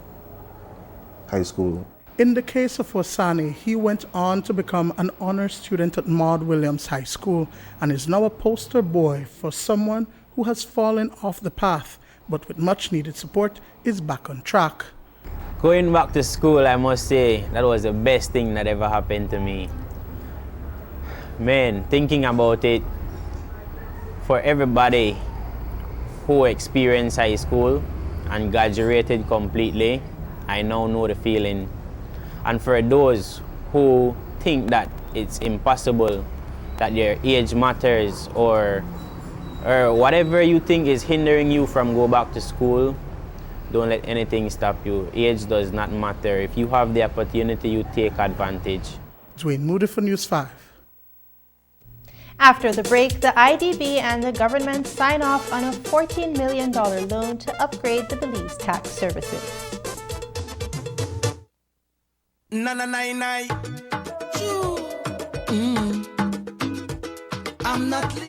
high school. In the case of Wasani, he went on to become an honor student at Maud Williams High School and is now a poster boy for someone who has fallen off the path, but with much needed support is back on track. Going back to school, I must say, that was the best thing that ever happened to me. Man, thinking about it, for everybody who experienced high school and graduated completely, I now know the feeling. And for those who think that it's impossible, that their age matters, or whatever you think is hindering you from go back to school, don't let anything stop you. Age does not matter. If you have the opportunity, you take advantage. Dwayne Moody for News 5. After the break, the IDB and the government sign off on a $14 million loan to upgrade the Belize tax services. Na na na na. I'm not.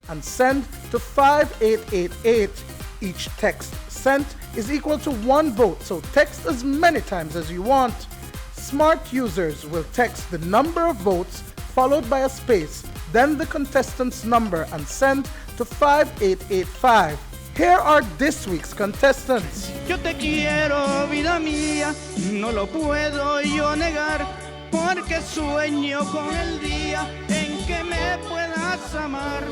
and send to 5888. Each text sent is equal to 1 vote, so text as many times as you want. Smart users will text the number of votes followed by a space, then the contestant's number and send to 5885. Here are this week's contestants. Yo te quiero, vida mía, no lo puedo yo negar, porque sueño con el día en que me puedas amar.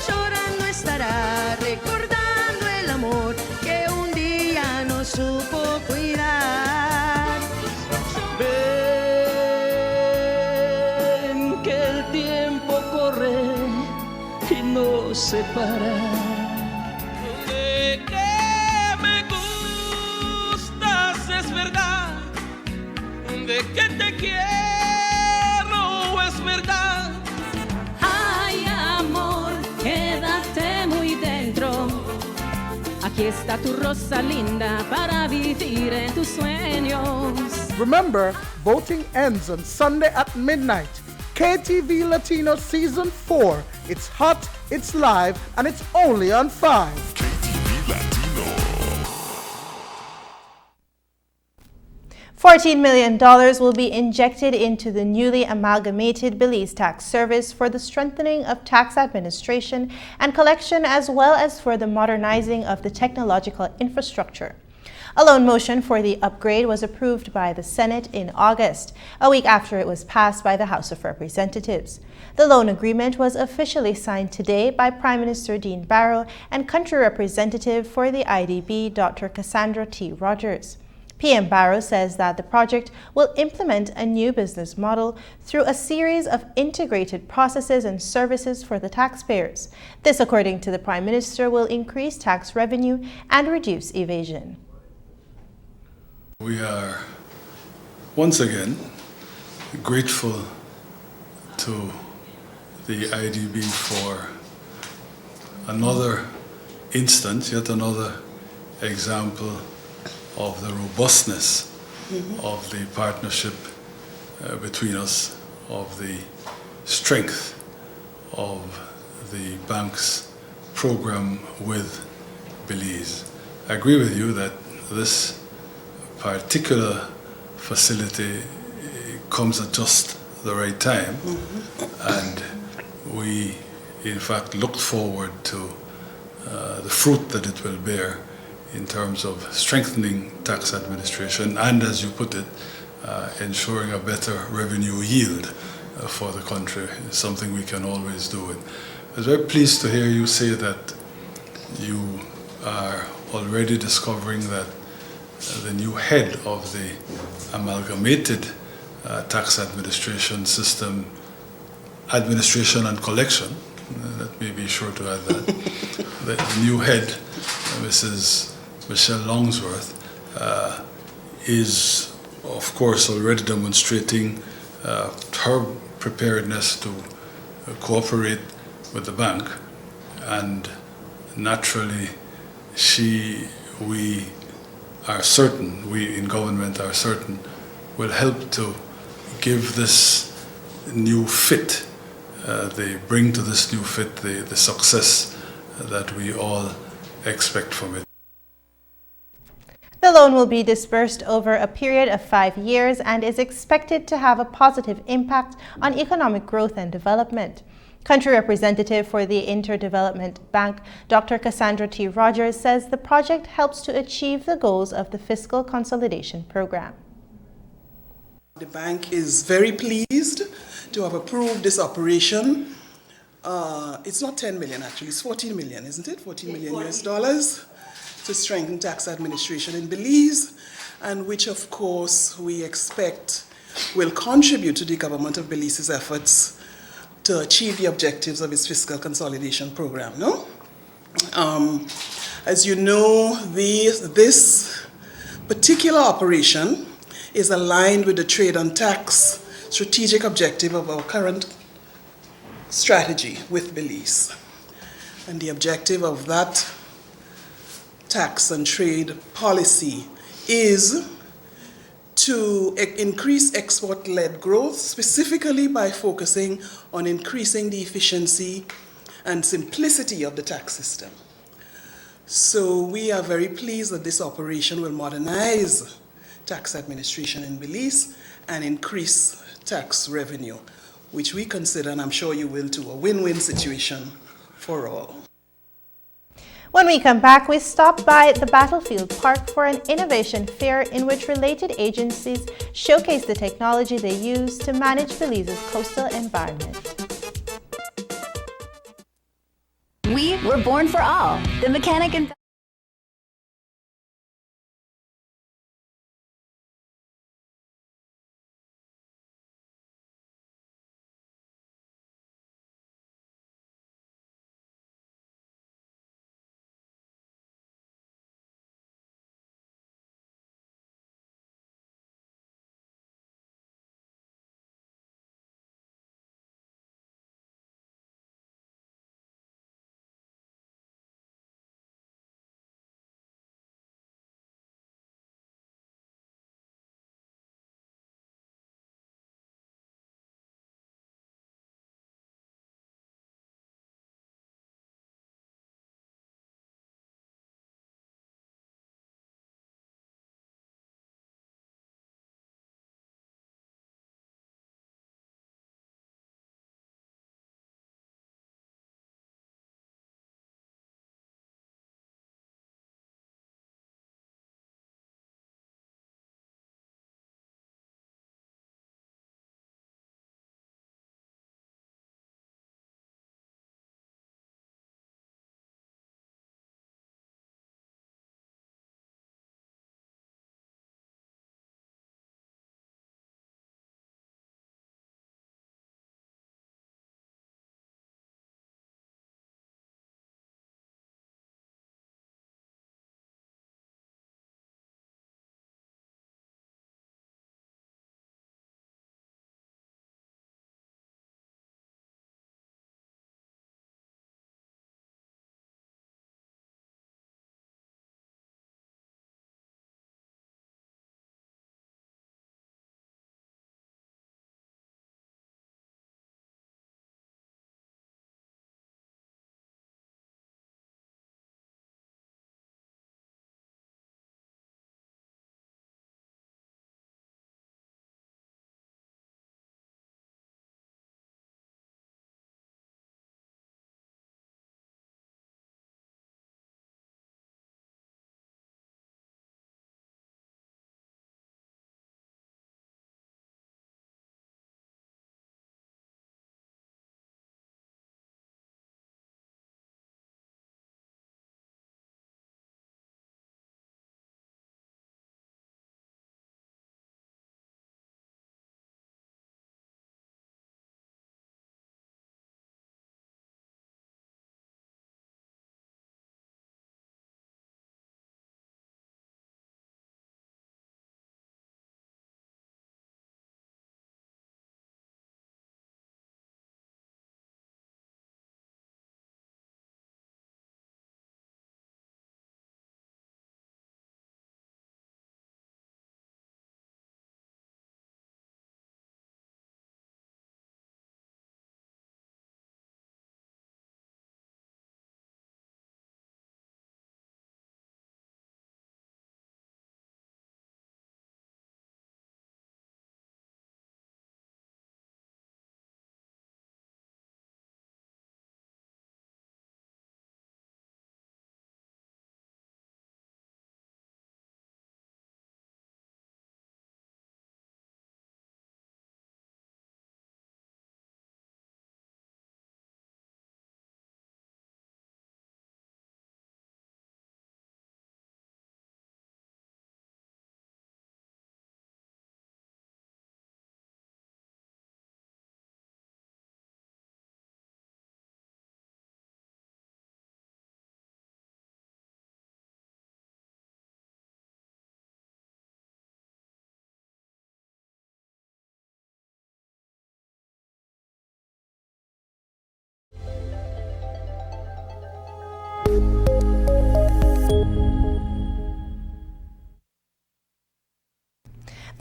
Llorando estará, recordando el amor que un día no supo cuidar. Ven, que el tiempo y nos separa. De que me gustas es verdad, de que te quiero es verdad. Ay, amor, quédate muy dentro. Aquí está tu rosa linda para vivir en tus sueños. Remember, voting ends on Sunday at midnight. KTV Latino Season 4. It's hot, it's live, and it's only on 5. KTV Latino. $14 million will be injected into the newly amalgamated Belize Tax Service for the strengthening of tax administration and collection, as well as for the modernizing of the technological infrastructure. A loan motion for the upgrade was approved by the Senate in August, a week after it was passed by the House of Representatives. The loan agreement was officially signed today by Prime Minister Dean Barrow and Country Representative for the IDB, Dr. Cassandra T. Rogers. PM Barrow says that the project will implement a new business model through a series of integrated processes and services for the taxpayers. This, according to the Prime Minister, will increase tax revenue and reduce evasion. We are once again grateful to the IDB for another instance, yet another example of the robustness of the partnership between us, of the strength of the bank's program with Belize. I agree with you that this particular facility comes at just the right time, and we in fact look forward to the fruit that it will bear in terms of strengthening tax administration and, as you put it, ensuring a better revenue yield for the country. It's something we can always do. And I was very pleased to hear you say that you are already discovering that the new head of the amalgamated tax administration system, administration and collection, let me be sure to add that, the new head, Mrs. Michelle Longsworth, is of course already demonstrating her preparedness to cooperate with the bank, and naturally we are certain, we in government are certain, will help to give this new fit, they bring to this new fit the success that we all expect from it. The loan will be disbursed over a period of 5 years and is expected to have a positive impact on economic growth and development. Country Representative for the Interdevelopment Bank, Dr. Cassandra T. Rogers, says the project helps to achieve the goals of the fiscal consolidation program. The bank is very pleased to have approved this operation. It's not 10 million actually, it's 14 million, isn't it? 14 million US dollars to strengthen tax administration in Belize, and which of course we expect will contribute to the government of Belize's efforts to achieve the objectives of its fiscal consolidation program, no? As you know, this particular operation is aligned with the trade and tax strategic objective of our current strategy with Belize. And the objective of that tax and trade policy is to increase export-led growth, specifically by focusing on increasing the efficiency and simplicity of the tax system. So we are very pleased that this operation will modernize tax administration in Belize and increase tax revenue, which we consider, and I'm sure you will too, a win-win situation for all. When we come back, we stop by the Battlefield Park for an innovation fair in which related agencies showcase the technology they use to manage Belize's coastal environment. We were born for all. The Mechanic and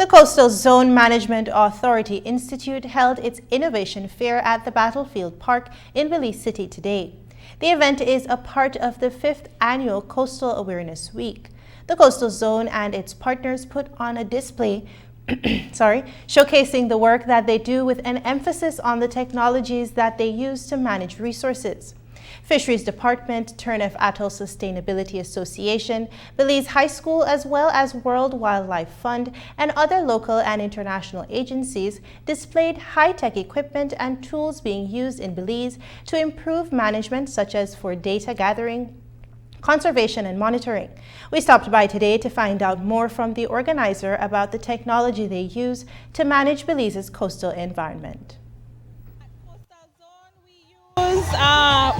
The Coastal Zone Management Authority Institute held its Innovation Fair at the Battlefield Park in Belize City today. The event is a part of the 5th Annual Coastal Awareness Week. The Coastal Zone and its partners put on a display showcasing the work that they do with an emphasis on the technologies that they use to manage resources. Fisheries Department, Turnef Atoll Sustainability Association, Belize High School, as well as World Wildlife Fund and other local and international agencies displayed high-tech equipment and tools being used in Belize to improve management, such as for data gathering, conservation and monitoring. We stopped by today to find out more from the organizer about the technology they use to manage Belize's coastal environment. Use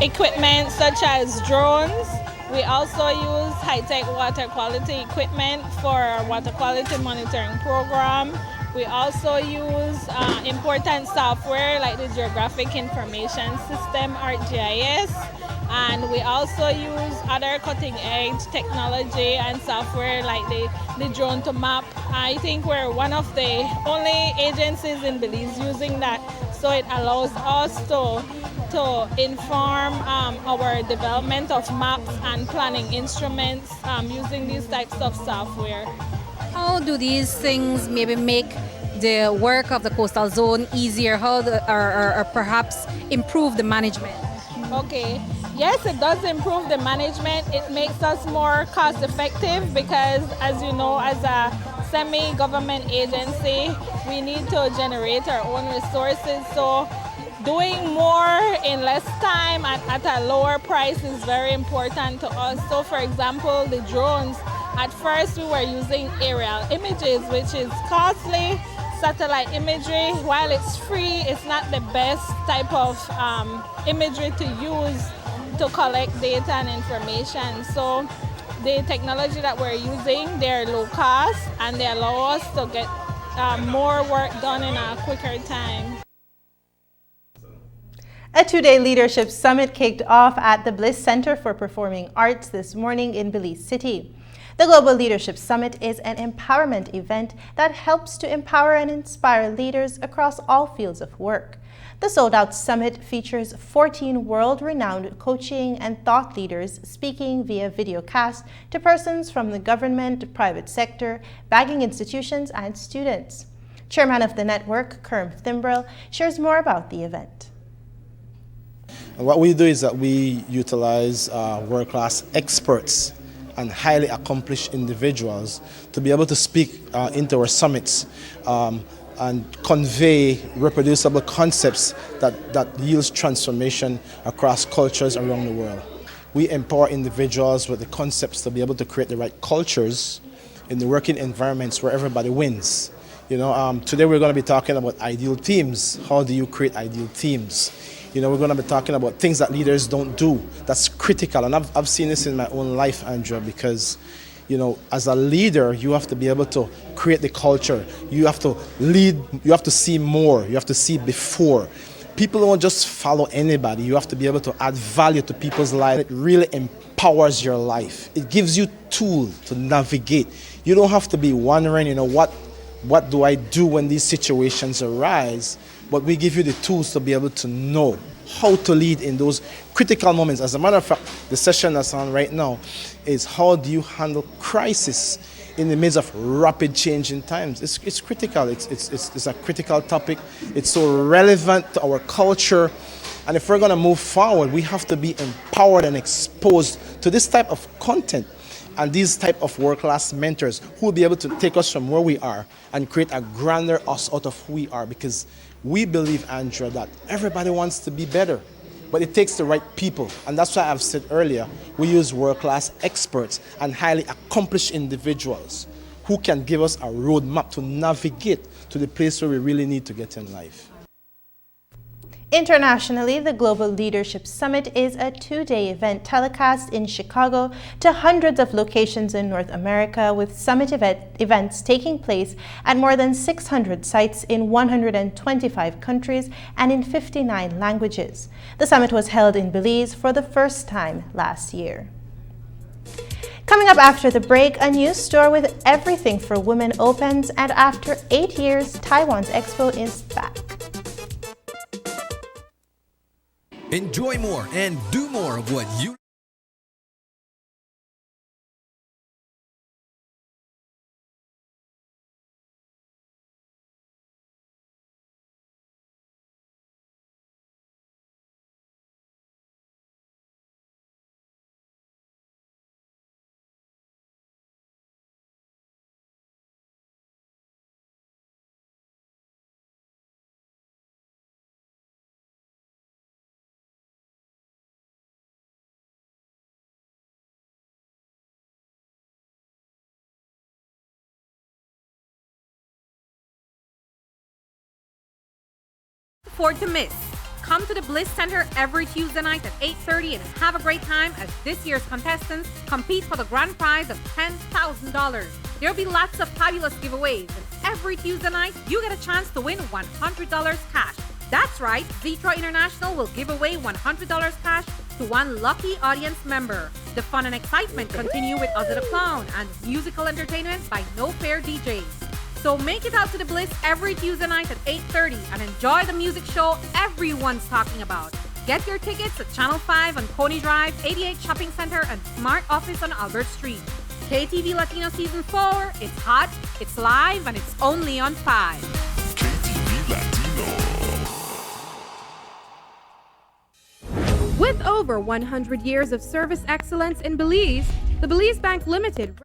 equipment such as drones. We also use high-tech water quality equipment for water quality monitoring program. We also use important software like the Geographic Information System, ArcGIS, and we also use other cutting-edge technology and software like the drone to map. I think we're one of the only agencies in Belize using that, so it allows us to inform our development of maps and planning instruments using these types of software. How do these things maybe make the work of the coastal zone easier, or perhaps improve the management? Okay, yes, it does improve the management. It makes us more cost effective because, as you know, as a semi-government agency, we need to generate our own resources. So doing more in less time and at a lower price is very important to us. So for example, the drones, at first we were using aerial images, which is costly. Satellite imagery, while it's free, it's not the best type of imagery to use to collect data and information. So the technology that we're using, they're low cost and they allow us to get more work done in a quicker time. A two-day leadership summit kicked off at the Bliss Center for Performing Arts this morning in Belize City. The Global Leadership Summit is an empowerment event that helps to empower and inspire leaders across all fields of work. The sold-out summit features 14 world-renowned coaching and thought leaders speaking via videocast to persons from the government, private sector, banking institutions, and students. Chairman of the network, Kerm Thimbrel, shares more about the event. And what we do is that we utilize world-class experts and highly accomplished individuals to be able to speak into our summits and convey reproducible concepts that yields transformation across cultures around the world. We empower individuals with the concepts to be able to create the right cultures in the working environments where everybody wins. You know, today we're going to be talking about ideal teams. How do you create ideal teams? You know, we're going to be talking about things that leaders don't do. That's critical, and I've seen this in my own life, Andrea, because, you know, as a leader, you have to be able to create the culture. You have to lead, you have to see more, you have to see before. People don't just follow anybody. You have to be able to add value to people's lives. It really empowers your life. It gives you tools to navigate. You don't have to be wondering, you know, what do I do when these situations arise? But we give you the tools to be able to know how to lead in those critical moments. As a matter of fact, the session that's on right now is how do you handle crisis in the midst of rapid change in times. It's critical. It's a critical topic. It's so relevant to our culture. And if we're going to move forward, we have to be empowered and exposed to this type of content and these type of world-class mentors who will be able to take us from where we are and create a grander us out of who we are, because we believe, Andrea, that everybody wants to be better, but it takes the right people. And that's why I've said earlier, we use world-class experts and highly accomplished individuals who can give us a roadmap to navigate to the place where we really need to get in life. Internationally, the Global Leadership Summit is a two-day event telecast in Chicago to hundreds of locations in North America, with summit events taking place at more than 600 sites in 125 countries and in 59 languages. The summit was held in Belize for the first time last year. Coming up after the break, a new store with everything for women opens, and after 8 years, Taiwan's Expo is back. Enjoy more and do more of what you afford to miss. Come to the Bliss Center every Tuesday night at 8:30 and have a great time as this year's contestants compete for the grand prize of $10,000. There'll be lots of fabulous giveaways, and every Tuesday night you get a chance to win $100 cash. That's right, Zetro International will give away $100 cash to one lucky audience member. The fun and excitement continue with Ozzy the Clown and musical entertainment by No Fair DJs. So make it out to the Bliss every Tuesday night at 8:30 and enjoy the music show everyone's talking about. Get your tickets at Channel 5 on Coney Drive, 88 Shopping Center, and Smart Office on Albert Street. KTV Latino Season 4, it's hot, it's live, and it's only on 5. KTV Latino. With over 100 years of service excellence in Belize, the Belize Bank Limited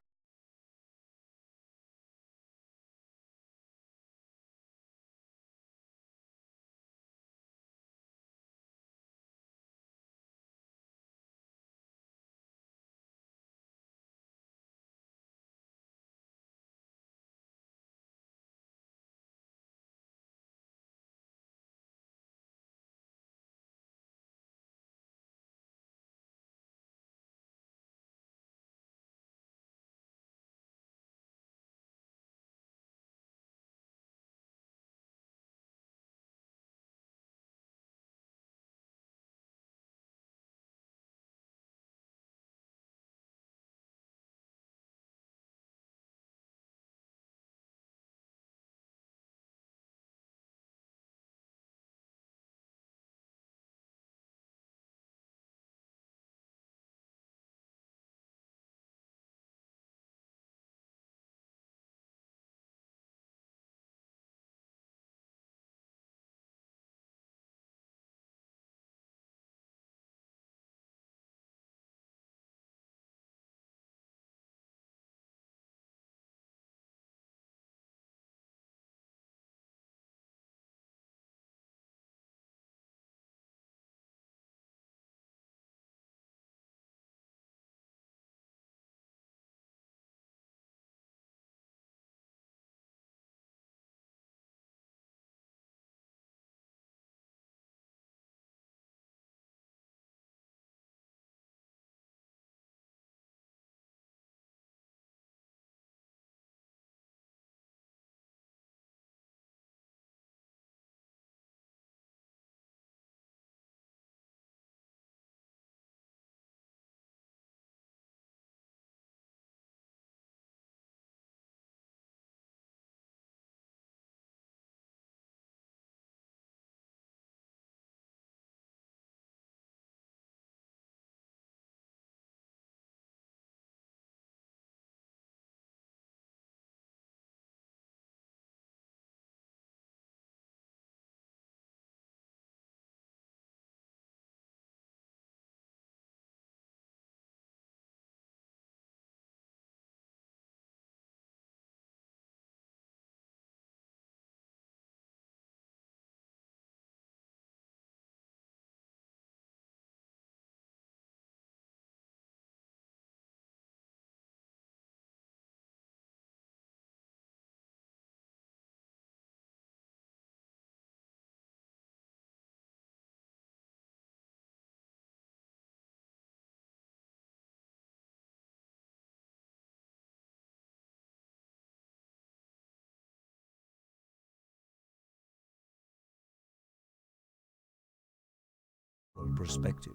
perspective.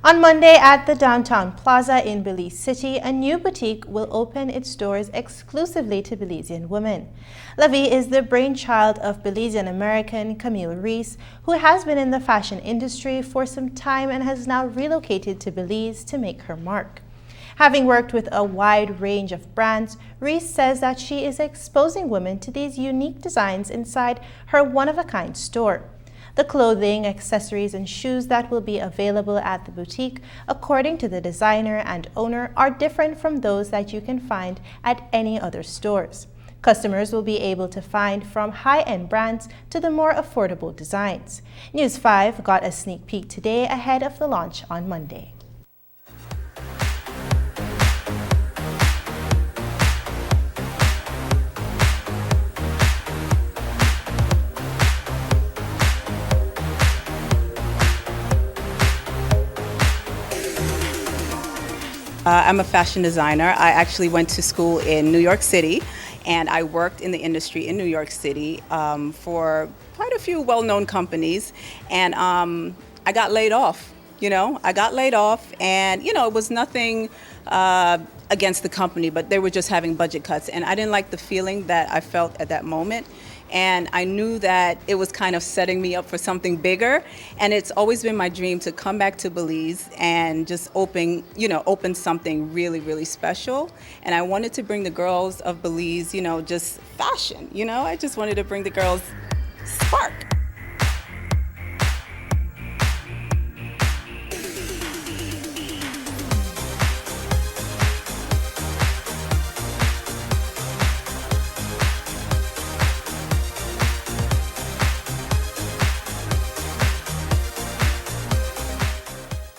On Monday at the Downtown Plaza in Belize City, a new boutique will open its doors exclusively to Belizean women. La Vie is the brainchild of Belizean-American Camille Reese, who has been in the fashion industry for some time and has now relocated to Belize to make her mark. Having worked with a wide range of brands, Reese says that she is exposing women to these unique designs inside her one-of-a-kind store. The clothing, accessories, and shoes that will be available at the boutique, according to the designer and owner, are different from those that you can find at any other stores. Customers will be able to find from high-end brands to the more affordable designs. News 5 got a sneak peek today ahead of the launch on Monday. I'm a fashion designer. I actually went to school in New York City, and I worked in the industry in New York City for quite a few well-known companies, and I got laid off. I got laid off, and it was nothing against the company, but they were just having budget cuts, and I didn't like the feeling that I felt at that moment. And I knew that it was kind of setting me up for something bigger. And it's always been my dream to come back to Belize and just open something really, really special. And I wanted to bring the girls of Belize, just fashion, I just wanted to bring the girls spark.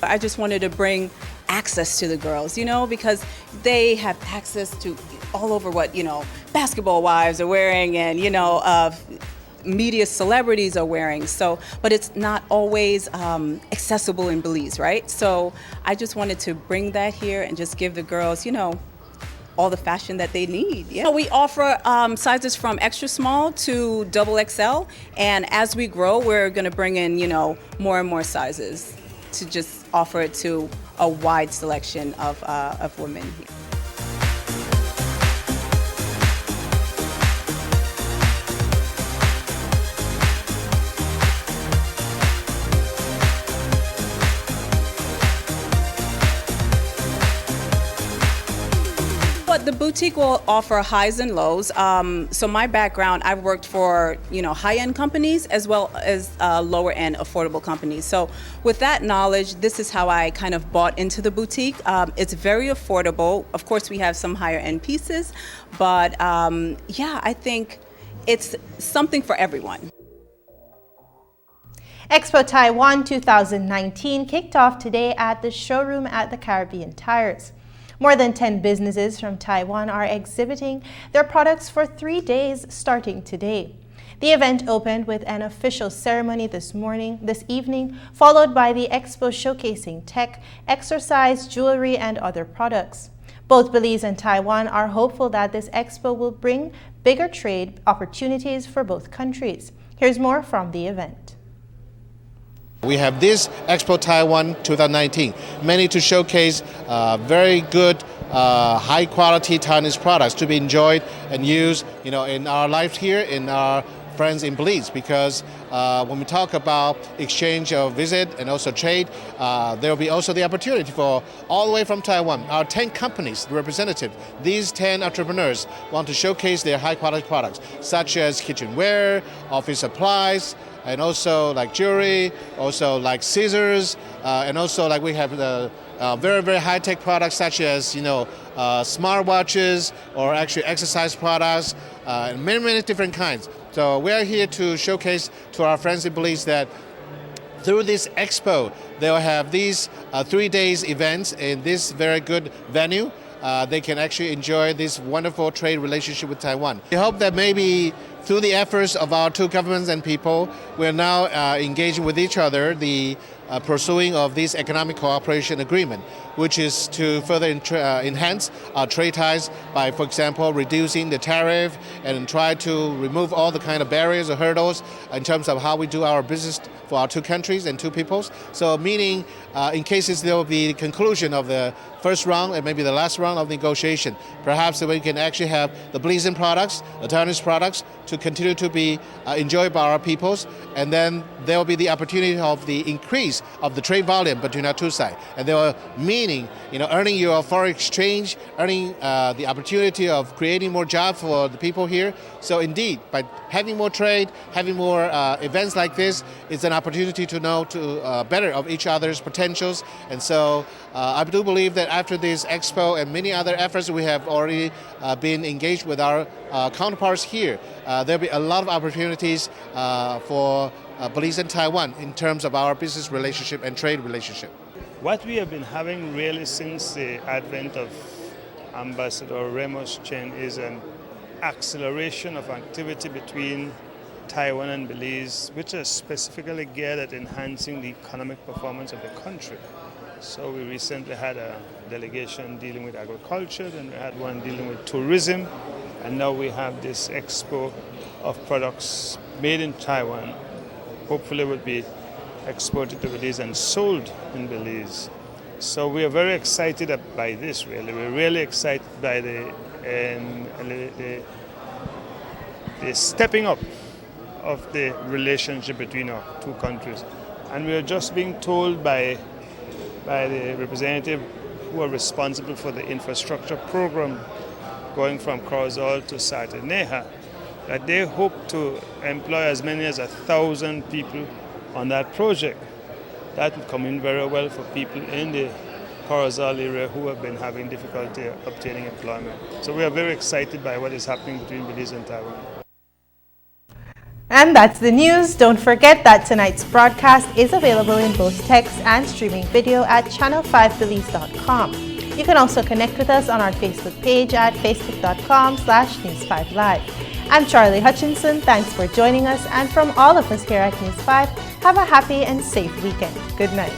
I just wanted to bring access to the girls, because they have access to all over what, basketball wives are wearing and, media celebrities are wearing. So, but it's not always accessible in Belize, right? So I just wanted to bring that here and just give the girls, all the fashion that they need. Yeah. We offer sizes from extra small to XXL. And as we grow, we're going to bring in, more and more sizes to just offer it to a wide selection of women here. But the boutique will offer highs and lows. So my background, I've worked for high-end companies as well as lower-end affordable companies. So with that knowledge, this is how I kind of bought into the boutique. It's very affordable. Of course, we have some higher-end pieces, but yeah, I think it's something for everyone. Expo Taiwan 2019 kicked off today at the showroom at the Caribbean Tires. More than 10 businesses from Taiwan are exhibiting their products for 3 days starting today. The event opened with an official ceremony this evening, followed by the expo showcasing tech, exercise, jewelry, and other products. Both Belize and Taiwan are hopeful that this expo will bring bigger trade opportunities for both countries. Here's more from the event. We have this Expo Taiwan 2019, mainly to showcase very good, high-quality Taiwanese products to be enjoyed and used, in our lives here, in our friends in Belize. Because when we talk about exchange of visit and also trade, there will be also the opportunity for all the way from Taiwan, our 10 companies representative. These 10 entrepreneurs want to showcase their high-quality products, such as kitchenware, office supplies, and also like jewelry, also like scissors, and also like we have the very, very high-tech products such as, smartwatches or actually exercise products, and many, many different kinds. So we are here to showcase to our friends in Belize that through this expo, they'll have these 3 days events in this very good venue. They can actually enjoy this wonderful trade relationship with Taiwan. We hope that maybe through the efforts of our two governments and people, we're now engaging with each other. The pursuing of this economic cooperation agreement, which is to further enhance our trade ties by, for example, reducing the tariff and try to remove all the kind of barriers or hurdles in terms of how we do our business for our two countries and two peoples. So meaning in cases there will be the conclusion of the first round and maybe the last round of negotiation, perhaps we can actually have the Belizean products, the Taiwanese products to continue to be enjoyed by our peoples, and then there will be the opportunity of the increase of the trade volume between our two sides. And there will meaning, earning your foreign exchange, earning the opportunity of creating more jobs for the people here. So indeed, by having more trade, having more events like this, it's an opportunity to know better of each other's potentials. And so I do believe that after this expo and many other efforts we have already been engaged with our counterparts here, there'll be a lot of opportunities for Belize and Taiwan in terms of our business relationship and trade relationship. What we have been having really since the advent of Ambassador Ramos Chen is an acceleration of activity between Taiwan and Belize, which is specifically geared at enhancing the economic performance of the country. So we recently had a delegation dealing with agriculture, then we had one dealing with tourism, and now we have this expo of products made in Taiwan. Hopefully will be exported to Belize and sold in Belize. So we are very excited by this, really. We're really excited by the stepping up of the relationship between our two countries. And we are just being told by the representative who are responsible for the infrastructure program going from Corozal to Sataneja, that they hope to employ as many as 1,000 people on that project. That would come in very well for people in the Corozal area who have been having difficulty obtaining employment. So we are very excited by what is happening between Belize and Taiwan. And that's the news. Don't forget that tonight's broadcast is available in both text and streaming video at channel5belize.com. You can also connect with us on our Facebook page at facebook.com/News5Live. I'm Charlie Hutchinson. Thanks for joining us. And from all of us here at News 5, have a happy and safe weekend. Good night.